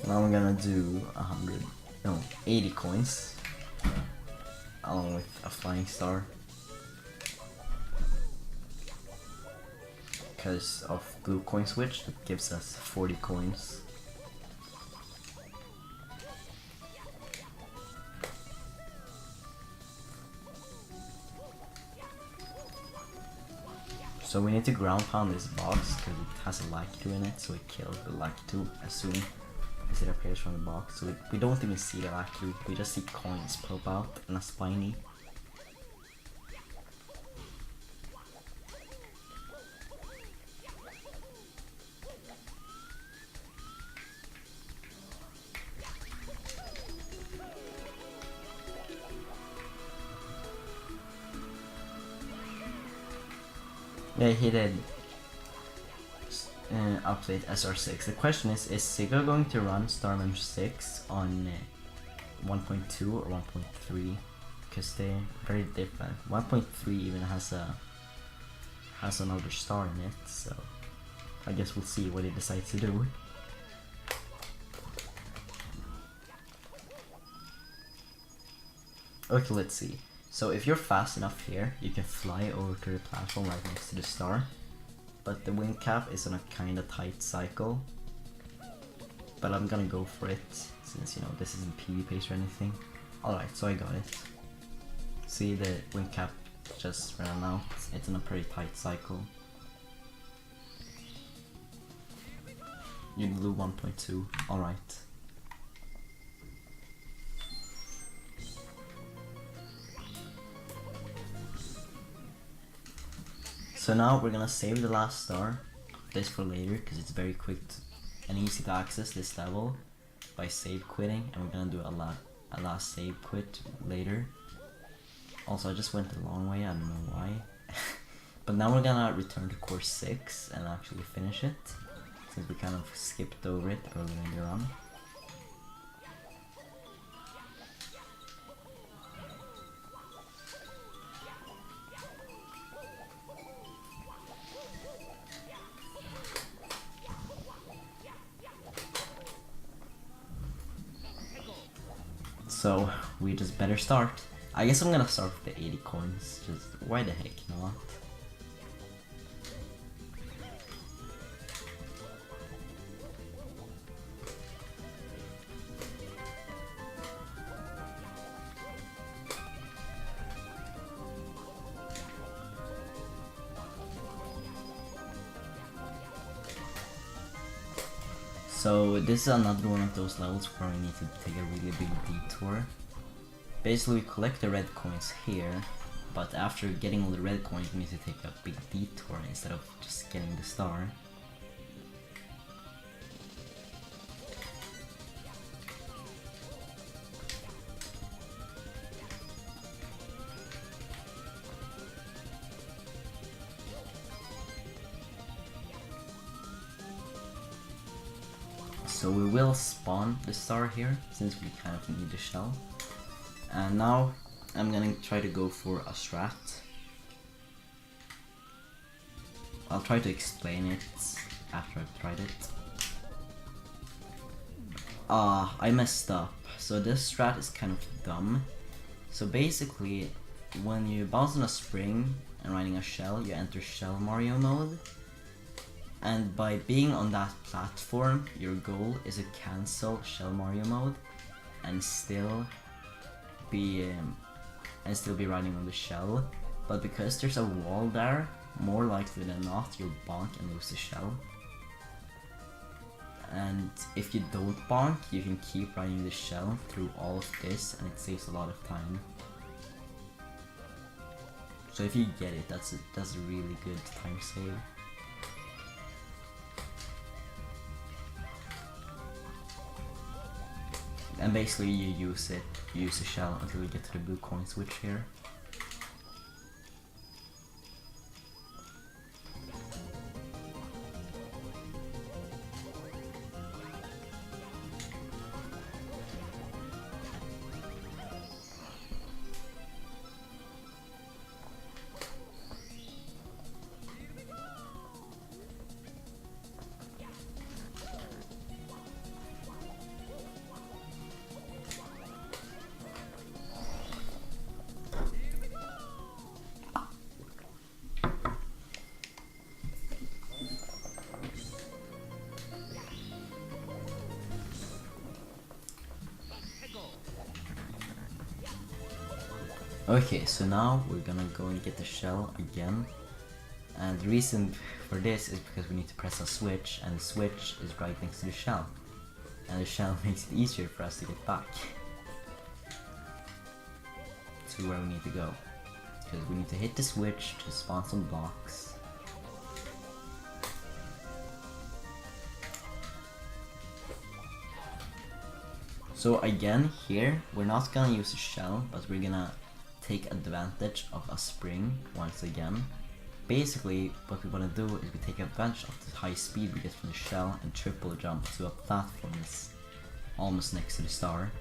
Now I'm gonna do 80 coins along with a flying star because of blue coin switch that gives us 40 coins. So we need to ground pound this box because it has a Lakitu in it, so we kill the Lakitu as soon as it appears from the box. So we don't even see the Lakitu, we just see coins pop out and a spiny. Yeah, he did update SR6. The question is Sega going to run Starbench 6 on 1.2 or 1.3? Because they're very different. 1.3 even has another star in it, so I guess we'll see what he decides to do. Okay, let's see. So if you're fast enough here, you can fly over to the platform right next to the star. But the wing cap is on a kinda tight cycle. But I'm gonna go for it, since you know this isn't PvP or anything. Alright, so I got it. See, the wing cap just ran out. It's in a pretty tight cycle. You blew 1.2, alright. So now we're gonna save the last star, this for later, because it's very quick and easy to access this level by save quitting, and we're gonna do a last save quit later. Also, I just went the long way, I don't know why. But now we're gonna return to course 6 and actually finish it, since we kind of skipped over it earlier in the run. So we just better start. I guess I'm gonna start with the 80 coins, just why the heck not? So this is another one of those levels where we need to take a really big detour. Basically we collect the red coins here, but after getting all the red coins we need to take a big detour instead of just getting the star. So we will spawn the star here, since we kind of need the shell. And now I'm gonna try to go for a strat. I'll try to explain it after I've tried it. I messed up. So this strat is kind of dumb. So basically, when you bounce on a spring and riding a shell, you enter Shell Mario mode. And by being on that platform, your goal is to cancel Shell Mario mode and still be riding on the shell. But because there's a wall there, more likely than not you'll bonk and lose the shell. And if you don't bonk, you can keep riding the shell through all of this, and it saves a lot of time. So if you get it, that's a really good time save. And basically you use the shell until you get to the blue coin switch here. Okay, so now we're gonna go and get the shell again, and the reason for this is because we need to press a switch, and the switch is right next to the shell, and the shell makes it easier for us to get back to where we need to go, because we need to hit the switch to spawn some blocks. So again here, we're not gonna use the shell, but we're gonna take advantage of a spring once again. Basically, what we want to do is we take advantage of the high speed we get from the shell and triple jump to a platform that's almost next to the star.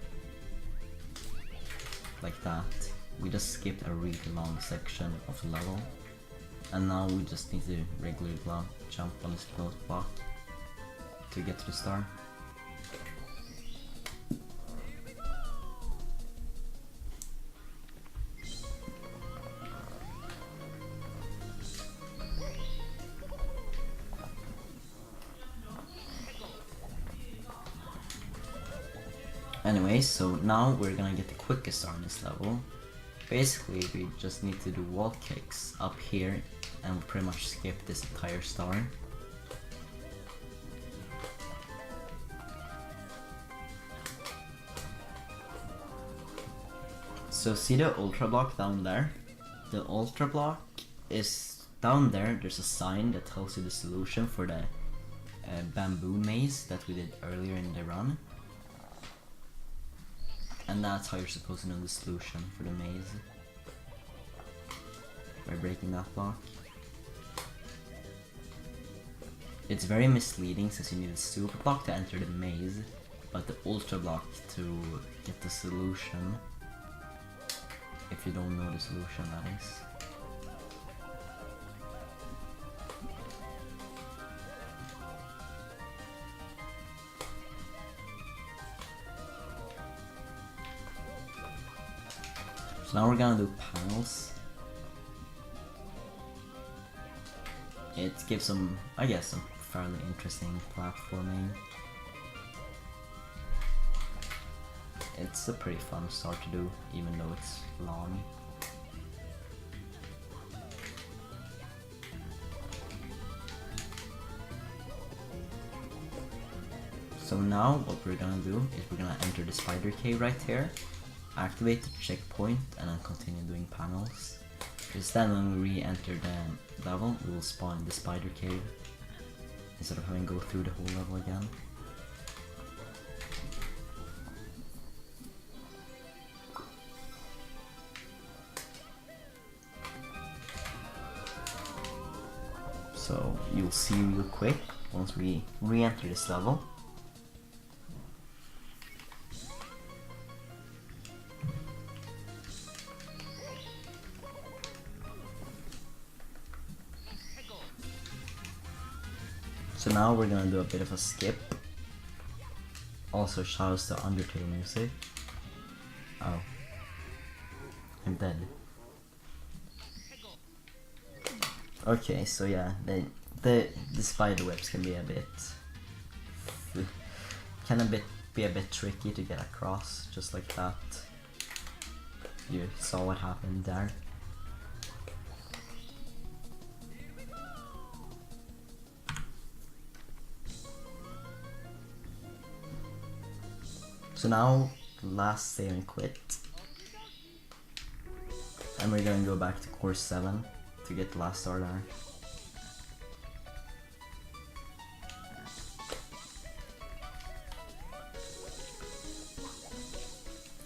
Like that. We just skipped a really long section of the level. And now we just need to regularly jump on this float block to get to the star. Anyway, so now we're gonna get the quickest star in this level. Basically, we just need to do wall kicks up here and we'll pretty much skip this entire star. So see the ultra block down there? The ultra block is down there's a sign that tells you the solution for the bamboo maze that we did earlier in the run. And that's how you're supposed to know the solution for the maze. By breaking that block. It's very misleading since you need a super block to enter the maze, but the ultra block to get the solution. If you don't know the solution, that is. So now we're gonna do panels. It gives some, I guess, some fairly interesting platforming. It's a pretty fun start to do, even though it's long. So now what we're gonna do is we're gonna enter the spider cave right here, activate the checkpoint, and then continue doing panels. Because then when we re-enter the level, we will spawn in the spider cave instead of having to go through the whole level again. So you'll see real quick once we re-enter this level. So now we're gonna do a bit of a skip. Also shouts to Undertale music. Oh. I'm dead. Okay, so yeah, the spider webs can be a bit be a bit tricky to get across, just like that. You saw what happened there. So now, last save and quit. And we're gonna go back to course 7 to get the last star there.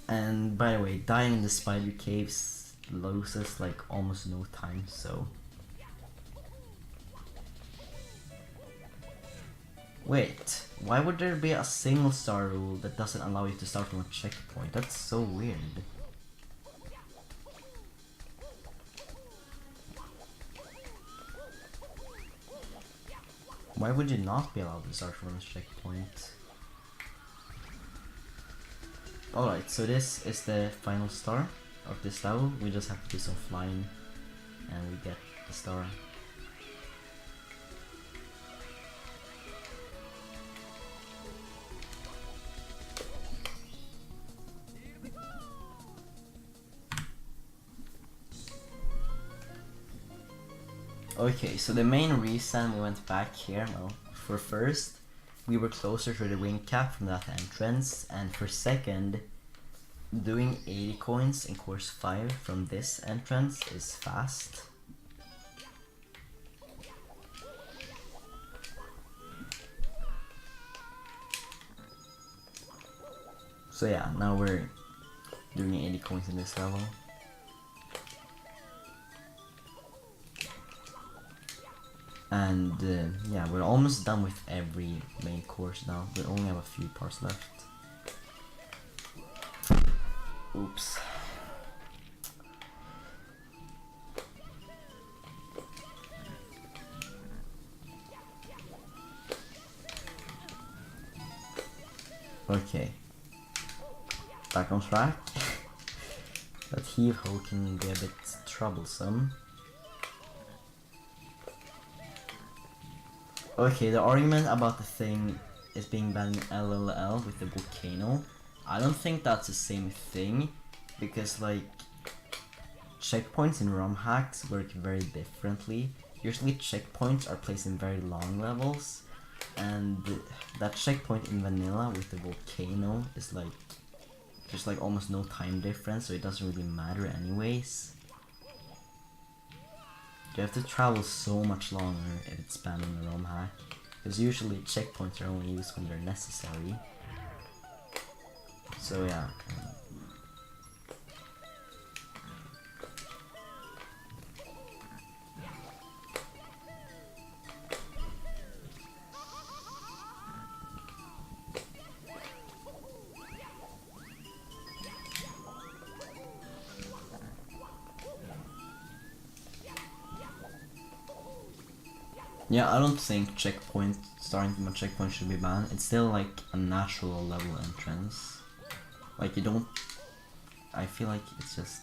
And by the way, dying in the spider caves loses like almost no time, so... Wait, why would there be a single star rule that doesn't allow you to start from a checkpoint? That's so weird. Why would you not be allowed to start from a checkpoint? Alright, so this is the final star of this level. We just have to do some flying and we get the star. Okay, so the main reason we went back here, well, for first, we were closer to the wing cap from that entrance, and for second, doing 80 coins in course 5 from this entrance is fast. So yeah, now we're doing 80 coins in this level. And yeah, we're almost done with every main course now. We only have a few parts left. Oops. Okay. Back on track. That heave-ho can be a bit troublesome. Okay, the argument about the thing is being banned in LLL with the volcano. I don't think that's the same thing, because like checkpoints in ROM hacks work very differently. Usually checkpoints are placed in very long levels, and that checkpoint in vanilla with the volcano is like there's like almost no time difference, so it doesn't really matter anyways. You have to travel so much longer if it's spamming the ROM hack, because usually checkpoints are only used when they're necessary. So yeah. Yeah, I don't think starting from a checkpoint should be banned. It's still like a natural level entrance. Like you don't, I feel like it's just...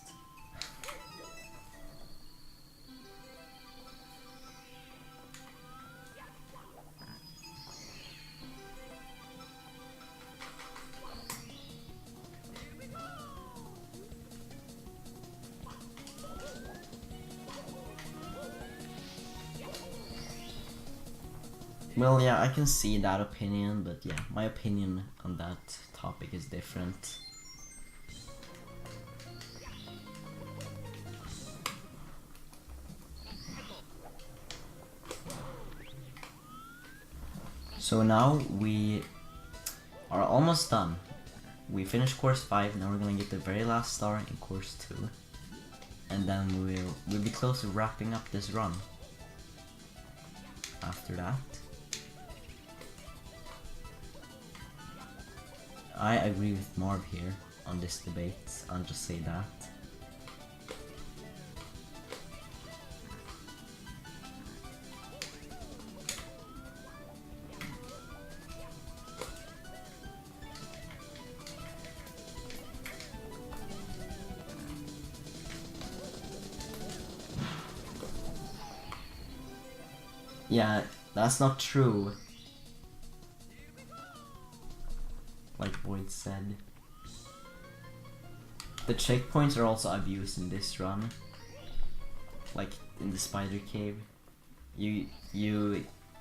Well, yeah, I can see that opinion, but yeah, my opinion on that topic is different. So now we are almost done. We finished course 5, now we're gonna get the very last star in course 2. And then we'll be close to wrapping up this run. After that. I agree with Marv here on this debate, I'll just say that. Yeah, that's not true. Like Boyd said. The checkpoints are also abused in this run. Like in the spider cave. You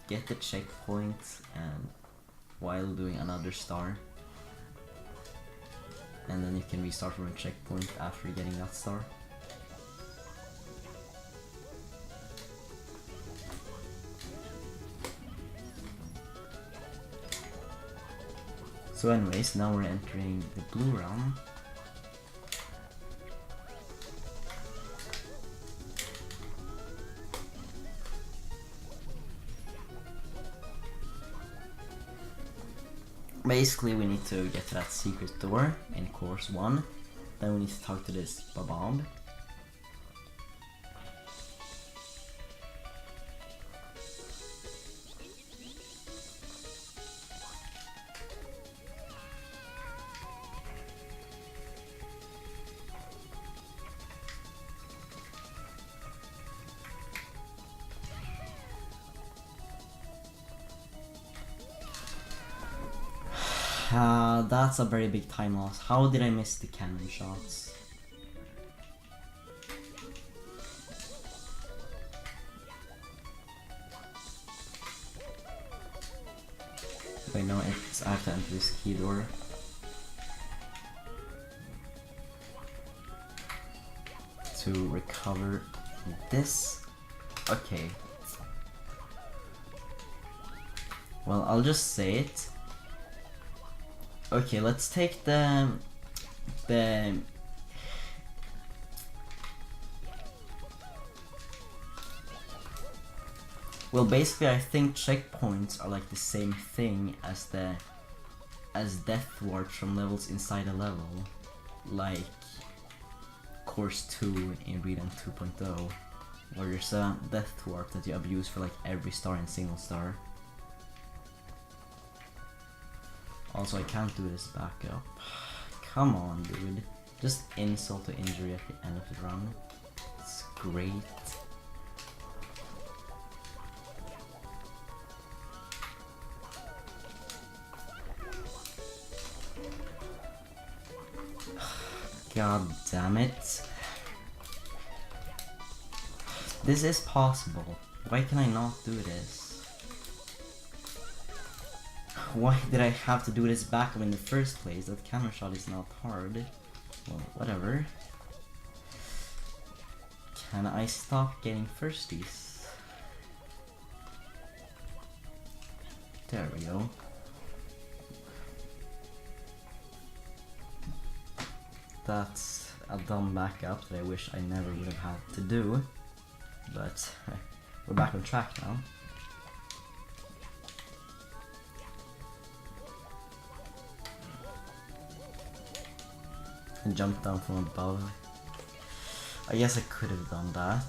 get the checkpoint and while doing another star. And then you can restart from a checkpoint after getting that star. So anyways, now we're entering the blue realm. Basically we need to get to that secret door in course 1. Then we need to talk to this Babob. That's a very big time loss. How did I miss the cannon shots? Wait, no, I have to enter this key door. To recover this. Okay. Well, I'll just say it. Okay, let's take the well, basically I think checkpoints are like the same thing as death warps from levels inside a level, like course 2 in Redem 2.0, where there's a death warp that you abuse for like every star in single star. Also, I can't do this back up. Come on, dude. Just insult to injury at the end of the run. It's great. God damn it. This is possible. Why can I not do this? Why did I have to do this backup in the first place? That cannon shot is not hard. Well, whatever. and I stopped getting thirsties. There we go. That's a dumb backup that I wish I never would have had to do, but we're back on track now. And jump down from above. I guess I could have done that.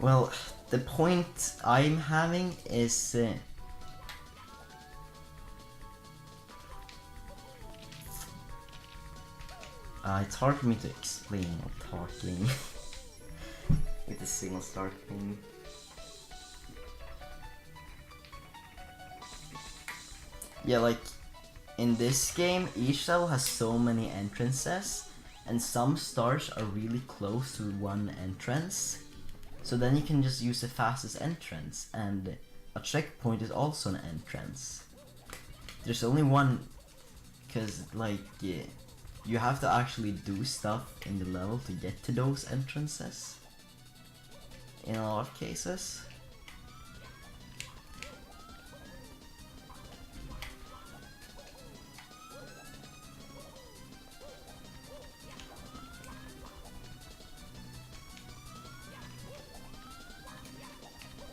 Well, the point I'm having is it's hard for me to explain while talking with the single start thing. Yeah, like in this game, each level has so many entrances, and some stars are really close to one entrance. So then you can just use the fastest entrance, and a checkpoint is also an entrance. There's only one, because like you have to actually do stuff in the level to get to those entrances in a lot of cases.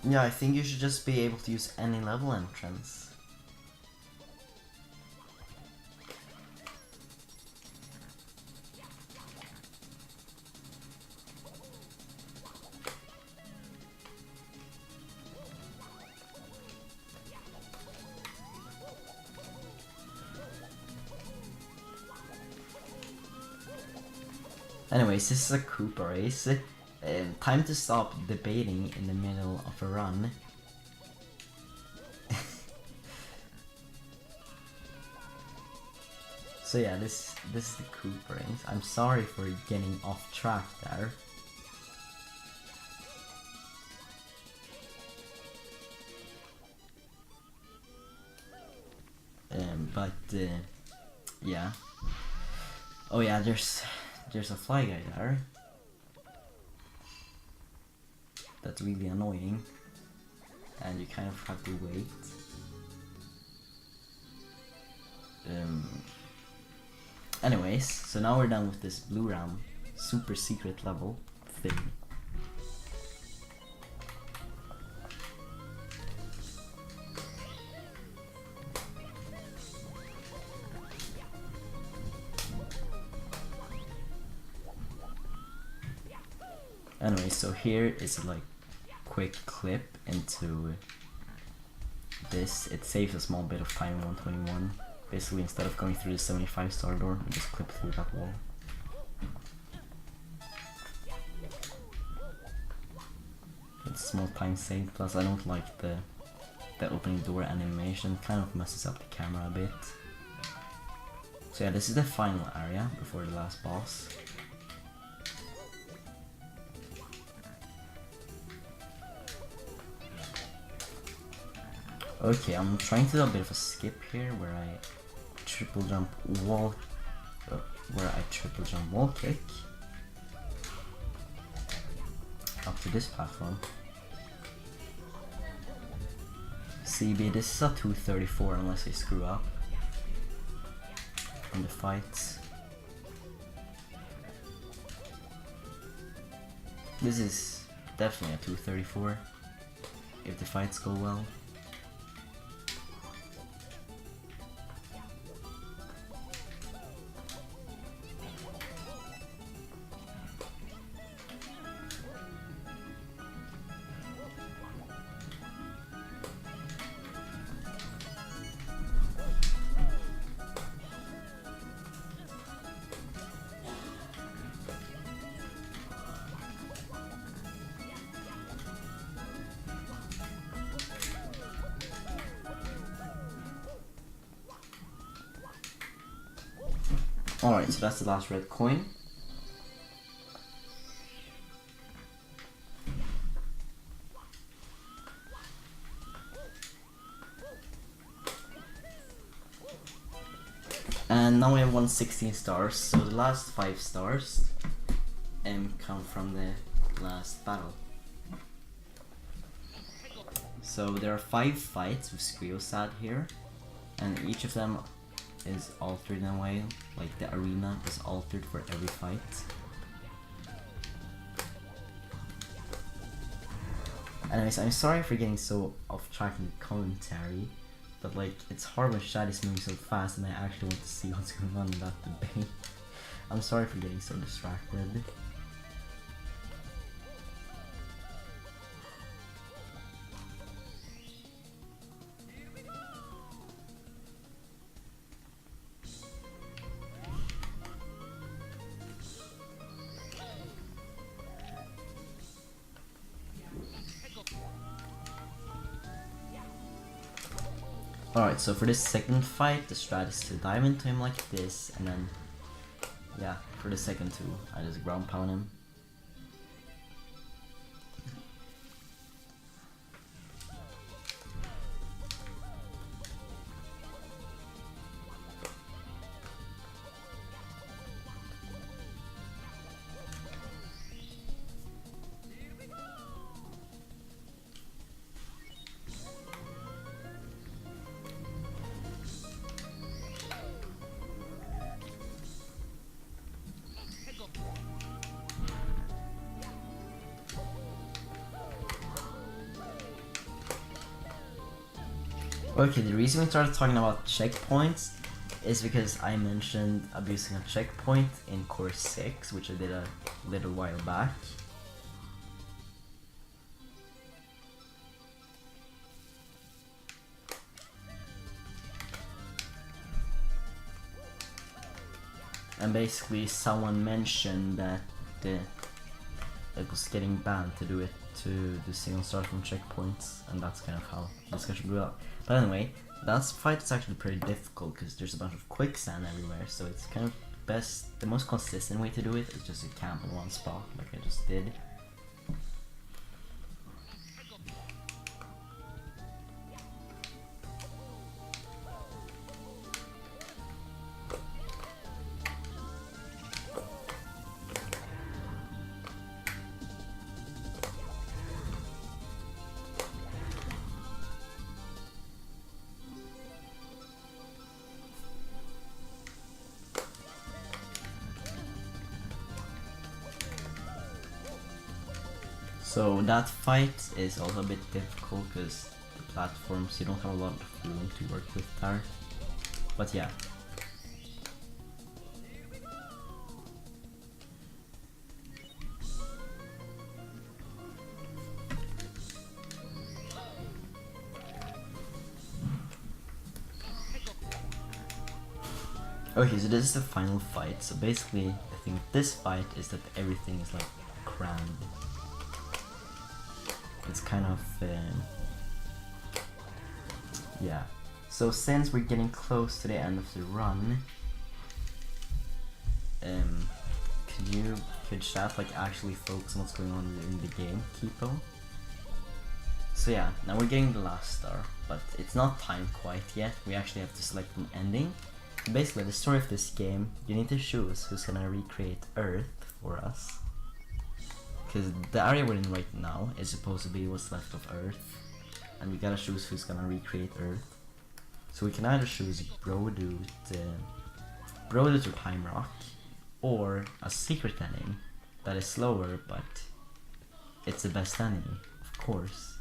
Yeah, I think you should just be able to use any level entrance. Anyways, this is a Koopa race. Time to stop debating in the middle of a run. So yeah, this is the Koopa race. I'm sorry for getting off track there. Yeah. Oh yeah, there's a fly guy there. That's really annoying, and you kind of have to wait. Anyways, so now we're done with this blue round super secret level thing. Anyway, so here is like quick clip into this. It saves a small bit of time in 121. Basically, instead of going through the 75 star door, we just clip through that wall. It's a small time save, plus I don't like the opening door animation, kind of messes up the camera a bit. So yeah, this is the final area before the last boss. Okay, I'm trying to do a bit of a skip here where I triple jump wall kick up to this platform. CB, this is a 234 unless I screw up on the fights. This is definitely a 234 if the fights go well. Alright, so that's the last red coin. And And now we have won 16 stars, so the last 5 stars come from the last battle. So there are 5 fights with Squealsad here, and each of them is altered in a way, like the arena is altered for every fight. Anyways, I'm sorry for getting so off track in the commentary, but like, it's hard when Shad is moving so fast and I actually want to see what's going on in that debate. I'm sorry for getting so distracted. Alright, so for this second fight, the strat is to dive into him like this, and then, yeah, for the second two, I just ground pound him. Okay, the reason we started talking about checkpoints is because I mentioned abusing a checkpoint in course 6, which I did a little while back. And basically someone mentioned that it was getting banned to do it, to do single start from checkpoints, and that's kind of how the discussion grew up. But anyway, that fight is actually pretty difficult because there's a bunch of quicksand everywhere, so it's kind of the most consistent way to do it is just to camp in one spot, like I just did. So that fight is also a bit difficult because the platforms, you don't have a lot of room to work with there. But yeah. Okay, so this is the final fight. So basically, I think this fight is that everything is like crammed. It's kind of, yeah. So since we're getting close to the end of the run, could chat like actually focus on what's going on in the game, Kipo? So yeah, now we're getting the last star, but it's not timed quite yet. We actually have to select an ending. Basically, the story of this game, you need to choose who's gonna recreate Earth for us. Because the area we're in right now is supposed to be what's left of Earth, and we gotta choose who's gonna recreate Earth. So we can either choose Brodude or Time Rock, or a secret ending that is slower, but it's the best ending, of course.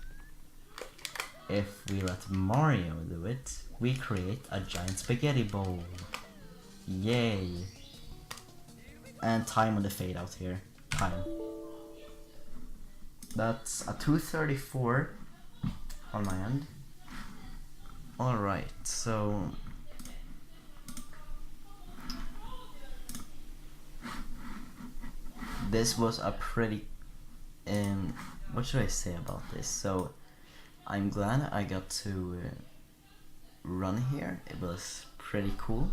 If we let Mario do it, we create a giant spaghetti bowl. Yay! And time on the fade out here. Time. That's a 234 on my end. Alright, so this was a pretty what should I say about this? So I'm glad I got to run here. It was pretty cool.